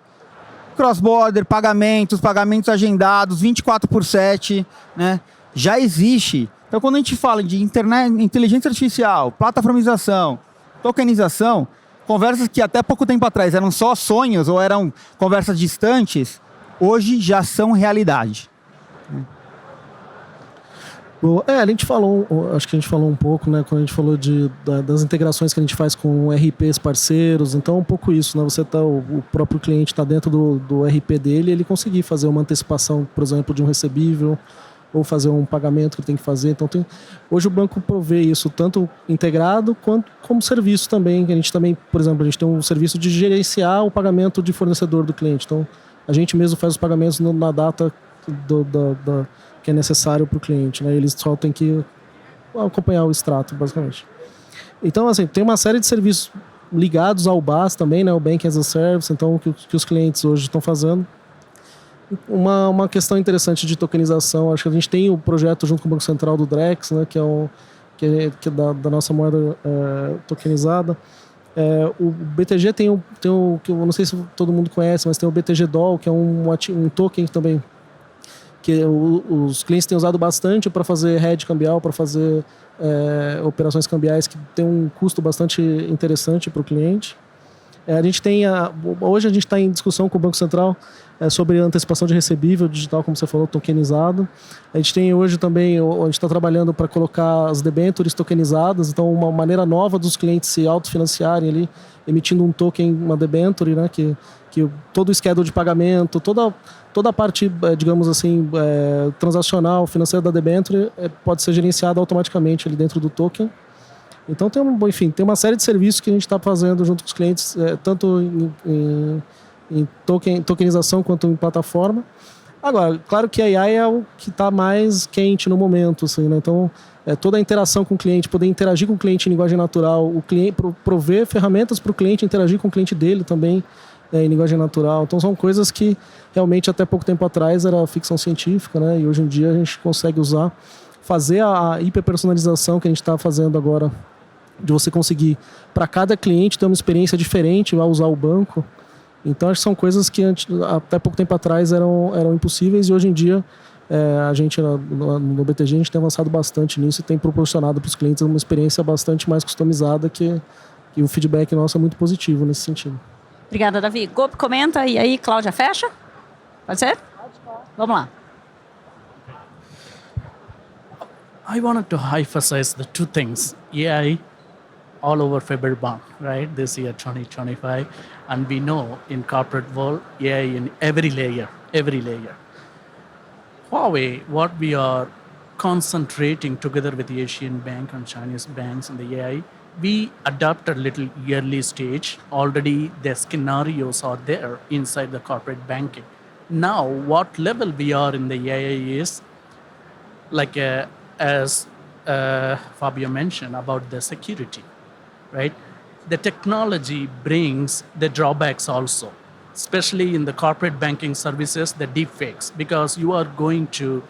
cross-border, pagamentos agendados, 24/7, né? Já existe. Então, quando a gente fala de internet, inteligência artificial, plataformização, tokenização, conversas que até pouco tempo atrás eram só sonhos ou eram conversas distantes, hoje já são realidade. A gente falou, acho que a gente falou um pouco, né, quando a gente falou das integrações que a gente faz com RPs parceiros, então um pouco isso, né, o próprio cliente está dentro do RP dele, ele conseguir fazer uma antecipação, por exemplo, de um recebível, ou fazer um pagamento que ele tem que fazer. Então, hoje o banco provê isso tanto integrado quanto como serviço também. A gente também, por exemplo, a gente tem um serviço de gerenciar o pagamento de fornecedor do cliente. Então, a gente mesmo faz os pagamentos na data que é necessário para o cliente, né? Eles só têm que acompanhar o extrato, basicamente. Então, assim, tem uma série de serviços ligados ao BaaS também, né? O Banking as a Service, então, que os clientes hoje estão fazendo. Uma questão interessante de tokenização, acho que a gente tem o projeto junto com o Banco Central do Drex, né, que é da nossa moeda tokenizada. O BTG tem o que eu não sei se todo mundo conhece, mas tem o BTG Doll, que é um token também que os clientes têm usado bastante para fazer hedge cambial, para fazer operações cambiais que tem um custo bastante interessante para o cliente. Hoje a gente está em discussão com o Banco Central sobre a antecipação de recebível digital, como você falou, tokenizado. A gente tem hoje também, a gente está trabalhando para colocar as debêntures tokenizadas, então uma maneira nova dos clientes se autofinanciarem ali, emitindo um token, uma debenture, né, que todo o schedule de pagamento, toda a parte, digamos assim, transacional, financeira da debenture pode ser gerenciada automaticamente ali dentro do token. Então tem uma série de serviços que a gente está fazendo junto com os clientes, tanto em tokenização quanto em plataforma. Agora, claro que a AI é o que está mais quente no momento, assim, né? Então, toda a interação com o cliente, poder interagir com o cliente em linguagem natural, o cliente prover ferramentas para o cliente interagir com o cliente dele também em linguagem natural. Então, são coisas que realmente até pouco tempo atrás era ficção científica, né? E hoje em dia a gente consegue fazer a hiperpersonalização que a gente está fazendo agora, de você conseguir, para cada cliente, ter uma experiência diferente ao usar o banco. Então, acho que são coisas que até pouco tempo atrás eram impossíveis e hoje em dia a gente, no BTG, a gente tem avançado bastante nisso e tem proporcionado para os clientes uma experiência bastante mais customizada e o feedback nosso é muito positivo nesse sentido. Obrigada, Davi. Gopi, comenta e aí, Cláudia, fecha? Pode ser? Vamos lá. I wanted to emphasize the two things. AI all over February, right? This year, 2025. And we know in corporate world, AI in every layer. Huawei, what we are concentrating together with the Asian bank and Chinese banks and the AI, we adopted a little early stage. Already the scenarios are there inside the corporate banking. Now, what level we are in the AI is, like as Fabio mentioned about the security, right? The technology brings the drawbacks also, especially in the corporate banking services, the deepfakes, because you are going to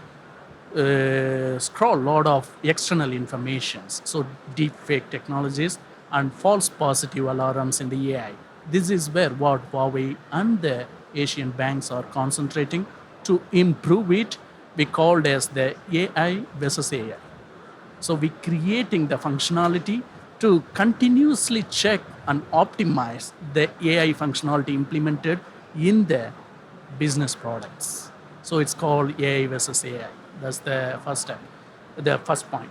scroll a lot of external informations. So deepfake technologies and false positive alarms in the AI. This is where what Huawei and the Asian banks are concentrating to improve it. We called as the AI versus AI. So we're creating the functionality to continuously check and optimize the AI functionality implemented in the business products. So it's called AI versus AI. That's the first step, the first point.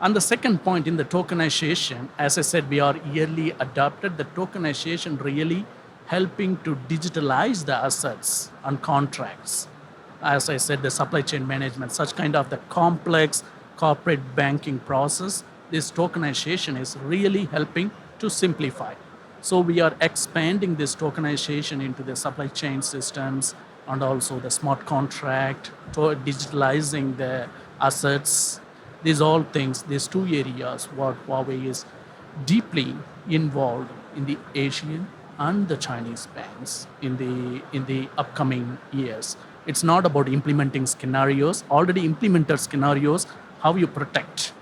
And the second point in the tokenization, as I said, we are yearly adopted. The tokenization really helping to digitalize the assets and contracts. As I said, the supply chain management, such kind of the complex corporate banking process, this tokenization is really helping to simplify. So we are expanding this tokenization into the supply chain systems and also the smart contract, digitalizing the assets. These all things, these two areas, what Huawei is deeply involved in the Asian and the Chinese banks in the upcoming years. It's not about implementing scenarios, already implemented scenarios, how you protect,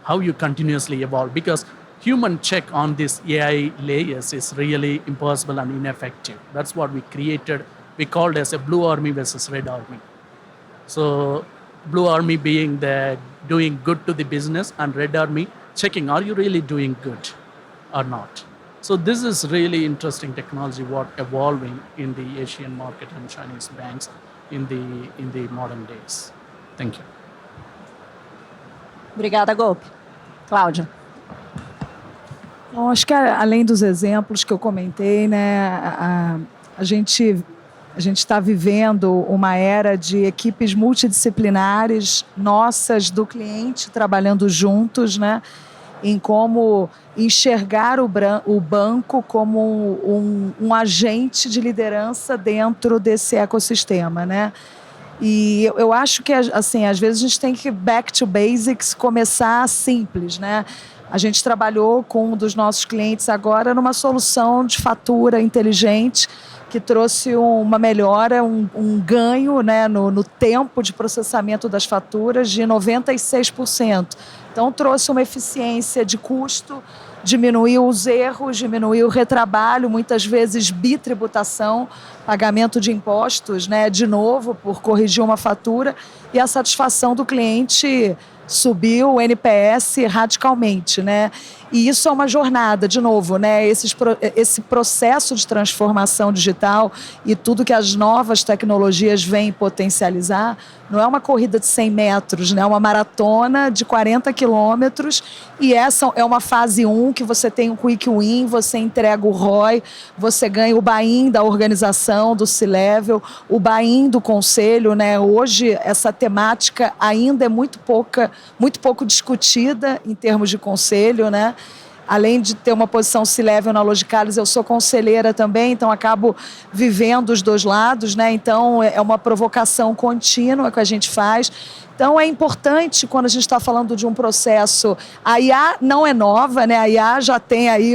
how you continuously evolve, because human check on this AI layers is really impossible and ineffective. That's what we created we called as a Blue Army versus Red Army. So Blue Army being the doing good to the business, and Red Army checking, are you really doing good or not? So this is really interesting technology what evolving in the Asian market and Chinese banks in the modern days. Thank you. Obrigada, Golpe. Cláudia. Bom, acho que além dos exemplos que eu comentei, né, a gente está vivendo uma era de equipes multidisciplinares nossas, do cliente, trabalhando juntos, né, em como enxergar o banco como um agente de liderança dentro desse ecossistema, né? E eu acho que, assim, às vezes a gente tem que back to basics, começar simples, né? A gente trabalhou com um dos nossos clientes agora numa solução de fatura inteligente que trouxe uma melhora, um ganho, né, no tempo de processamento das faturas de 96%. Então, trouxe uma eficiência de custo, diminuiu os erros, diminuiu o retrabalho, muitas vezes bitributação, pagamento de impostos, né, de novo, por corrigir uma fatura, e a satisfação do cliente subiu o NPS radicalmente, né? E isso é uma jornada, de novo, né? Esse processo de transformação digital e tudo que as novas tecnologias vêm potencializar não é uma corrida de 100 metros, né? É uma maratona de 40 quilômetros, e essa é uma fase 1 que você tem um quick win, você entrega o ROI, você ganha o buy-in da organização, do C-Level, o buy-in do conselho, né? Hoje essa temática ainda é muito pouco discutida em termos de conselho, né? Além de ter uma posição C-Level na Logicalis, eu sou conselheira também, então acabo vivendo os dois lados, né? Então é uma provocação contínua que a gente faz. Então é importante, quando a gente está falando de um processo, a IA não é nova, né? A IA já tem aí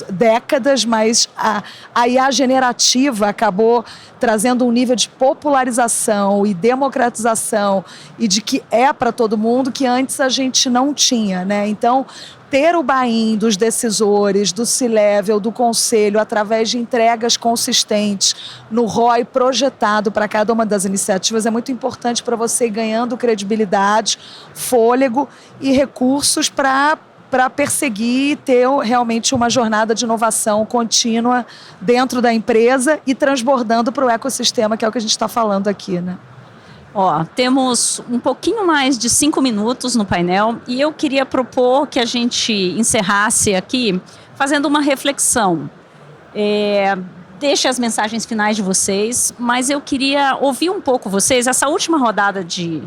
décadas, mas a IA generativa acabou trazendo um nível de popularização e democratização e de que é para todo mundo que antes a gente não tinha, né? Então, ter o buy-in dos decisores, do C-Level, do conselho, através de entregas consistentes no ROI projetado para cada uma das iniciativas é muito importante para você ir ganhando credibilidade, fôlego e recursos para perseguir e ter realmente uma jornada de inovação contínua dentro da empresa e transbordando para o ecossistema, que é o que a gente está falando aqui, né? Ó, temos um pouquinho mais de 5 minutos no painel e eu queria propor que a gente encerrasse aqui fazendo uma reflexão. Deixe as mensagens finais de vocês, mas eu queria ouvir um pouco vocês. Essa última rodada de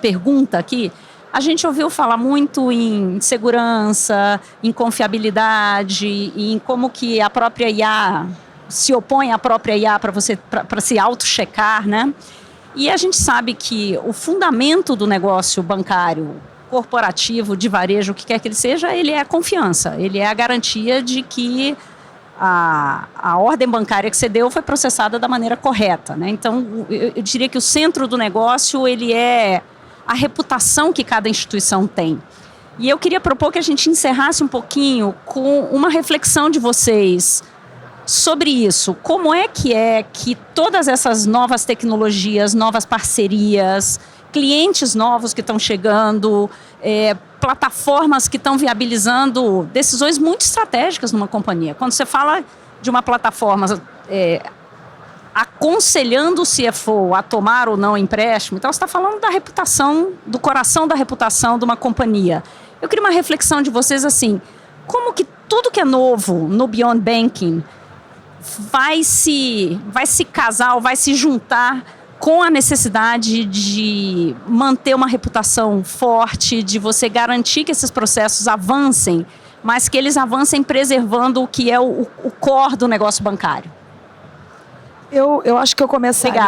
pergunta aqui, a gente ouviu falar muito em segurança, em confiabilidade, em como que a própria IA se opõe à própria IA para se auto-checar, né? E a gente sabe que o fundamento do negócio bancário, corporativo, de varejo, o que quer que ele seja, ele é a confiança. Ele é a garantia de que a ordem bancária que você deu foi processada da maneira correta, né? Então, eu diria que o centro do negócio, ele é a reputação que cada instituição tem. E eu queria propor que a gente encerrasse um pouquinho com uma reflexão de vocês sobre isso. Como é que todas essas novas tecnologias, novas parcerias, clientes novos que estão chegando, plataformas que estão viabilizando decisões muito estratégicas numa companhia. Quando você fala de uma plataforma aconselhando o CFO a tomar ou não empréstimo, então você está falando da reputação, do coração da reputação de uma companhia. Eu queria uma reflexão de vocês assim, como que tudo que é novo no Beyond Banking vai se casar ou vai se juntar com a necessidade de manter uma reputação forte, de você garantir que esses processos avancem, mas que eles avancem preservando o que é o core do negócio bancário. Eu acho que eu começaria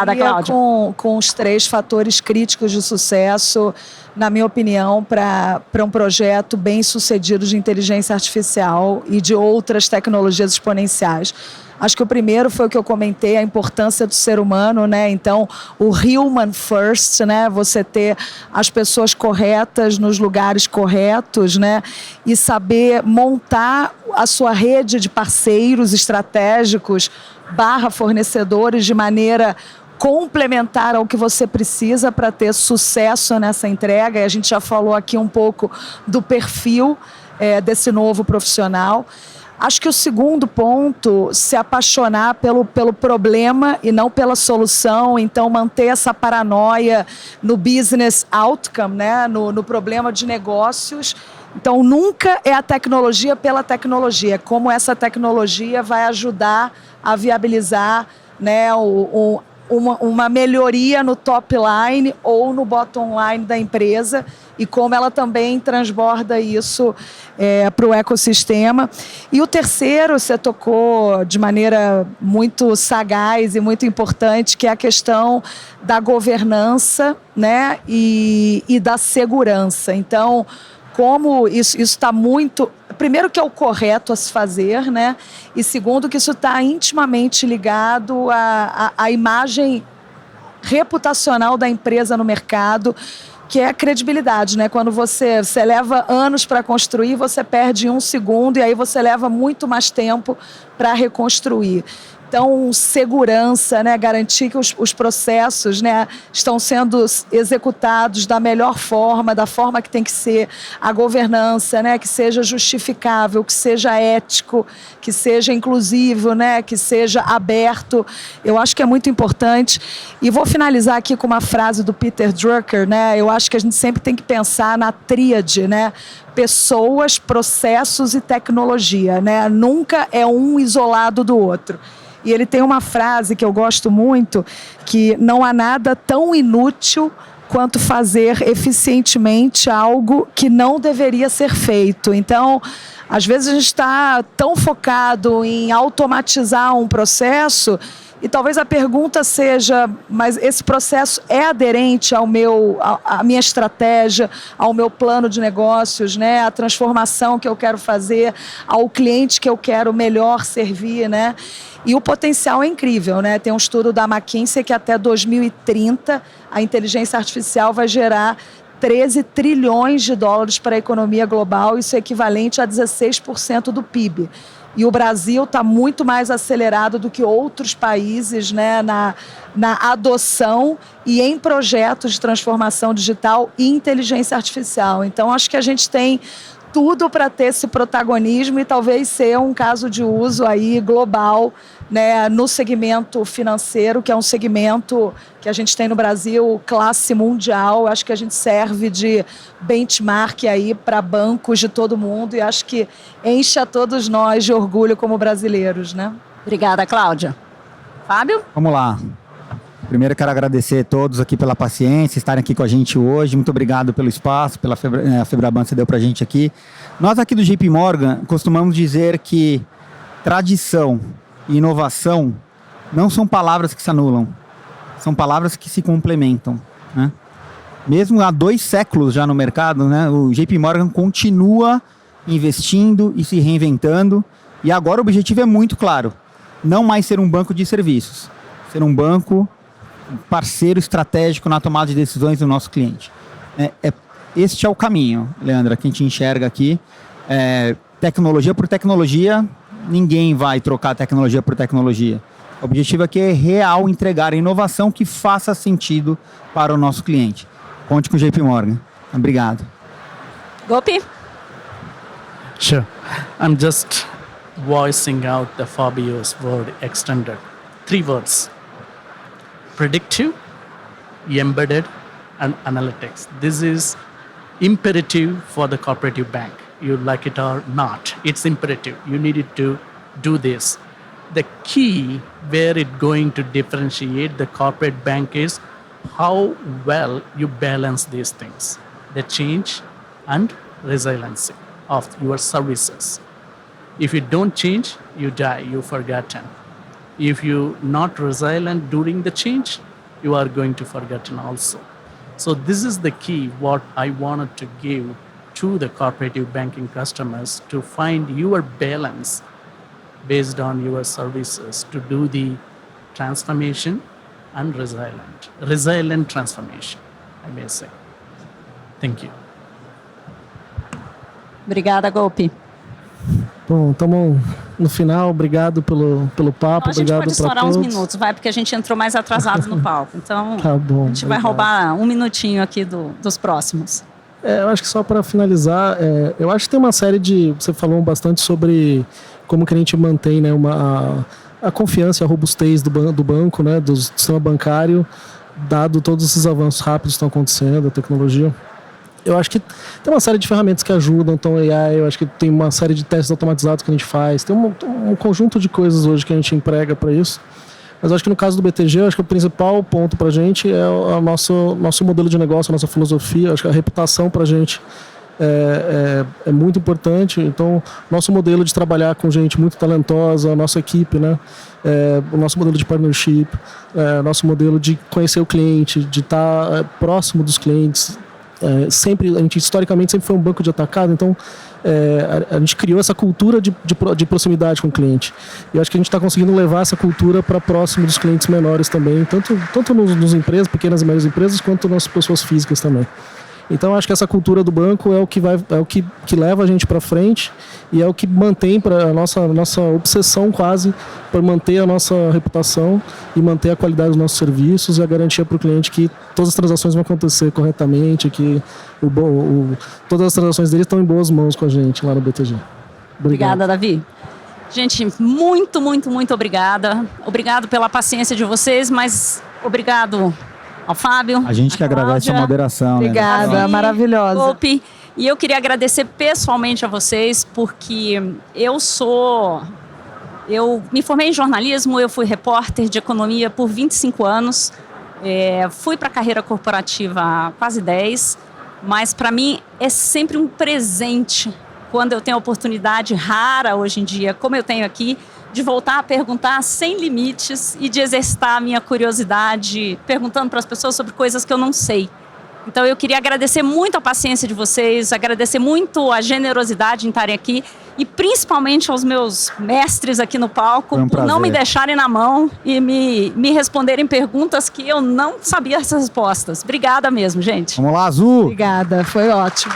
com os 3 fatores críticos de sucesso, na minha opinião, para um projeto bem sucedido de inteligência artificial e de outras tecnologias exponenciais. Acho que o primeiro foi o que eu comentei, a importância do ser humano, né? Então, o human first, né? Você ter as pessoas corretas nos lugares corretos, né? E saber montar a sua rede de parceiros estratégicos barra fornecedores de maneira complementar ao que você precisa para ter sucesso nessa entrega. E a gente já falou aqui um pouco do perfil desse novo profissional. Acho que o segundo ponto, se apaixonar pelo problema e não pela solução. Então, manter essa paranoia no business outcome, né? no problema de negócios. Então, nunca é a tecnologia pela tecnologia. É como essa tecnologia vai ajudar a viabilizar, né, uma melhoria no top line ou no bottom line da empresa e como ela também transborda isso para o ecossistema. E o terceiro, você tocou de maneira muito sagaz e muito importante, que é a questão da governança, né, e da segurança. Então, como isso está muito... Primeiro, que é o correto a se fazer, né? E segundo, que isso está intimamente ligado à imagem reputacional da empresa no mercado, que é a credibilidade, né? Quando você leva anos para construir, você perde em 1 segundo e aí você leva muito mais tempo para reconstruir. Então, segurança, né? Garantir que os processos, né, estão sendo executados da melhor forma, da forma que tem que ser, a governança, né, que seja justificável, que seja ético, que seja inclusivo, né, que seja aberto. Eu acho que é muito importante. E vou finalizar aqui com uma frase do Peter Drucker, né? Eu acho que a gente sempre tem que pensar na tríade, né? Pessoas, processos e tecnologia, né? Nunca é um isolado do outro. E ele tem uma frase que eu gosto muito, que não há nada tão inútil quanto fazer eficientemente algo que não deveria ser feito. Então, às vezes a gente está tão focado em automatizar um processo e talvez a pergunta seja, mas esse processo é aderente à minha estratégia, ao meu plano de negócios, né? À transformação que eu quero fazer, ao cliente que eu quero melhor servir, né? E o potencial é incrível, né? Tem um estudo da McKinsey que até 2030 a inteligência artificial vai gerar 13 trilhões de dólares para a economia global, isso é equivalente a 16% do PIB. E o Brasil está muito mais acelerado do que outros países, né, na adoção e em projetos de transformação digital e inteligência artificial. Então, acho que a gente tem tudo para ter esse protagonismo e talvez ser um caso de uso aí global, né, no segmento financeiro, que é um segmento que a gente tem no Brasil, classe mundial. Acho que a gente serve de benchmark aí para bancos de todo mundo e acho que enche a todos nós de orgulho como brasileiros, né? Obrigada, Cláudia. Fábio? Vamos lá. Primeiro, eu quero agradecer a todos aqui pela paciência, estarem aqui com a gente hoje. Muito obrigado pelo espaço, pela Febraban que você deu para a gente aqui. Nós aqui do JP Morgan costumamos dizer que tradição e inovação não são palavras que se anulam, são palavras que se complementam, né? Mesmo há 2 séculos já no mercado, né, o JP Morgan continua investindo e se reinventando. E agora o objetivo é muito claro: não mais ser um banco de serviços, ser um banco parceiro estratégico na tomada de decisões do nosso cliente. Este é o caminho, Leandra, que a gente enxerga aqui. Tecnologia por tecnologia, ninguém vai trocar tecnologia por tecnologia. O objetivo aqui é real entregar a inovação que faça sentido para o nosso cliente. Conte com o JP Morgan. Obrigado. Gopi? Sure. I'm just voicing out the Fabio's word extended. 3 words: predictive, embedded, and analytics. This is imperative for the cooperative bank. You like it or not, it's imperative. You needed to do this. The key where it's going to differentiate the corporate bank is how well you balance these things, the change and resiliency of your services. If you don't change, you die, you're forgotten. If you're not resilient during the change, you are going to forgotten also. So this is the key what I wanted to give to the cooperative banking customers, to find your balance based on your services to do the transformation and resilient transformation, I may say. Thank you. Obrigada, Gopi. Bom, estamos no final. Obrigado pelo papo. Então, a gente obrigado pode estourar todos. uns minutos, vai, porque a gente entrou mais atrasado no palco. Então, Tá bom, a gente vai roubar um minutinho aqui dos próximos. Eu acho que só para finalizar, eu acho que tem uma série de... Você falou bastante sobre como que a gente mantém, né, a confiança e a robustez do banco, né, do sistema bancário, dado todos esses avanços rápidos que estão acontecendo, a tecnologia. Eu acho que tem uma série de ferramentas que ajudam, então AI, eu acho que tem uma série de testes automatizados que a gente faz, tem um conjunto de coisas hoje que a gente emprega para isso. Mas eu acho que no caso do BTG, eu acho que o principal ponto para a gente é o nosso modelo de negócio, a nossa filosofia. Eu acho que a reputação para a gente é muito importante. Então, nosso modelo de trabalhar com gente muito talentosa, a nossa equipe, né? O nosso modelo de partnership, nosso modelo de conhecer o cliente, de estar próximo dos clientes. A gente historicamente sempre foi um banco de atacado, então a gente criou essa cultura de proximidade com o cliente. E eu acho que a gente está conseguindo levar essa cultura para próximo dos clientes menores também, tanto nos empresas, pequenas e médias empresas, quanto nas pessoas físicas também. Então eu acho que essa cultura do banco é o que leva a gente para frente e é o que mantém para a nossa obsessão quase para manter a nossa reputação e manter a qualidade dos nossos serviços e a garantia para o cliente que todas as transações vão acontecer corretamente, que todas as transações dele estão em boas mãos com a gente lá no BTG. Obrigada, Davi. Gente, muito, muito, muito obrigada. Obrigado pela paciência de vocês, mas obrigado ao Fábio. A gente que agradece a moderação. Obrigada, Né? maravilhosa. Golpe. E eu queria agradecer pessoalmente a vocês, porque eu me formei em jornalismo, eu fui repórter de economia por 25 anos, fui para a carreira corporativa há quase 10, mas para mim é sempre um presente quando eu tenho a oportunidade rara hoje em dia, como eu tenho aqui, de voltar a perguntar sem limites e de exercitar a minha curiosidade, perguntando para as pessoas sobre coisas que eu não sei. Então eu queria agradecer muito a paciência de vocês, agradecer muito a generosidade em estarem aqui e principalmente aos meus mestres aqui no palco por não me deixarem na mão e me responderem perguntas que eu não sabia as respostas. Obrigada mesmo, gente. Vamos lá, Azul! Obrigada, foi ótimo.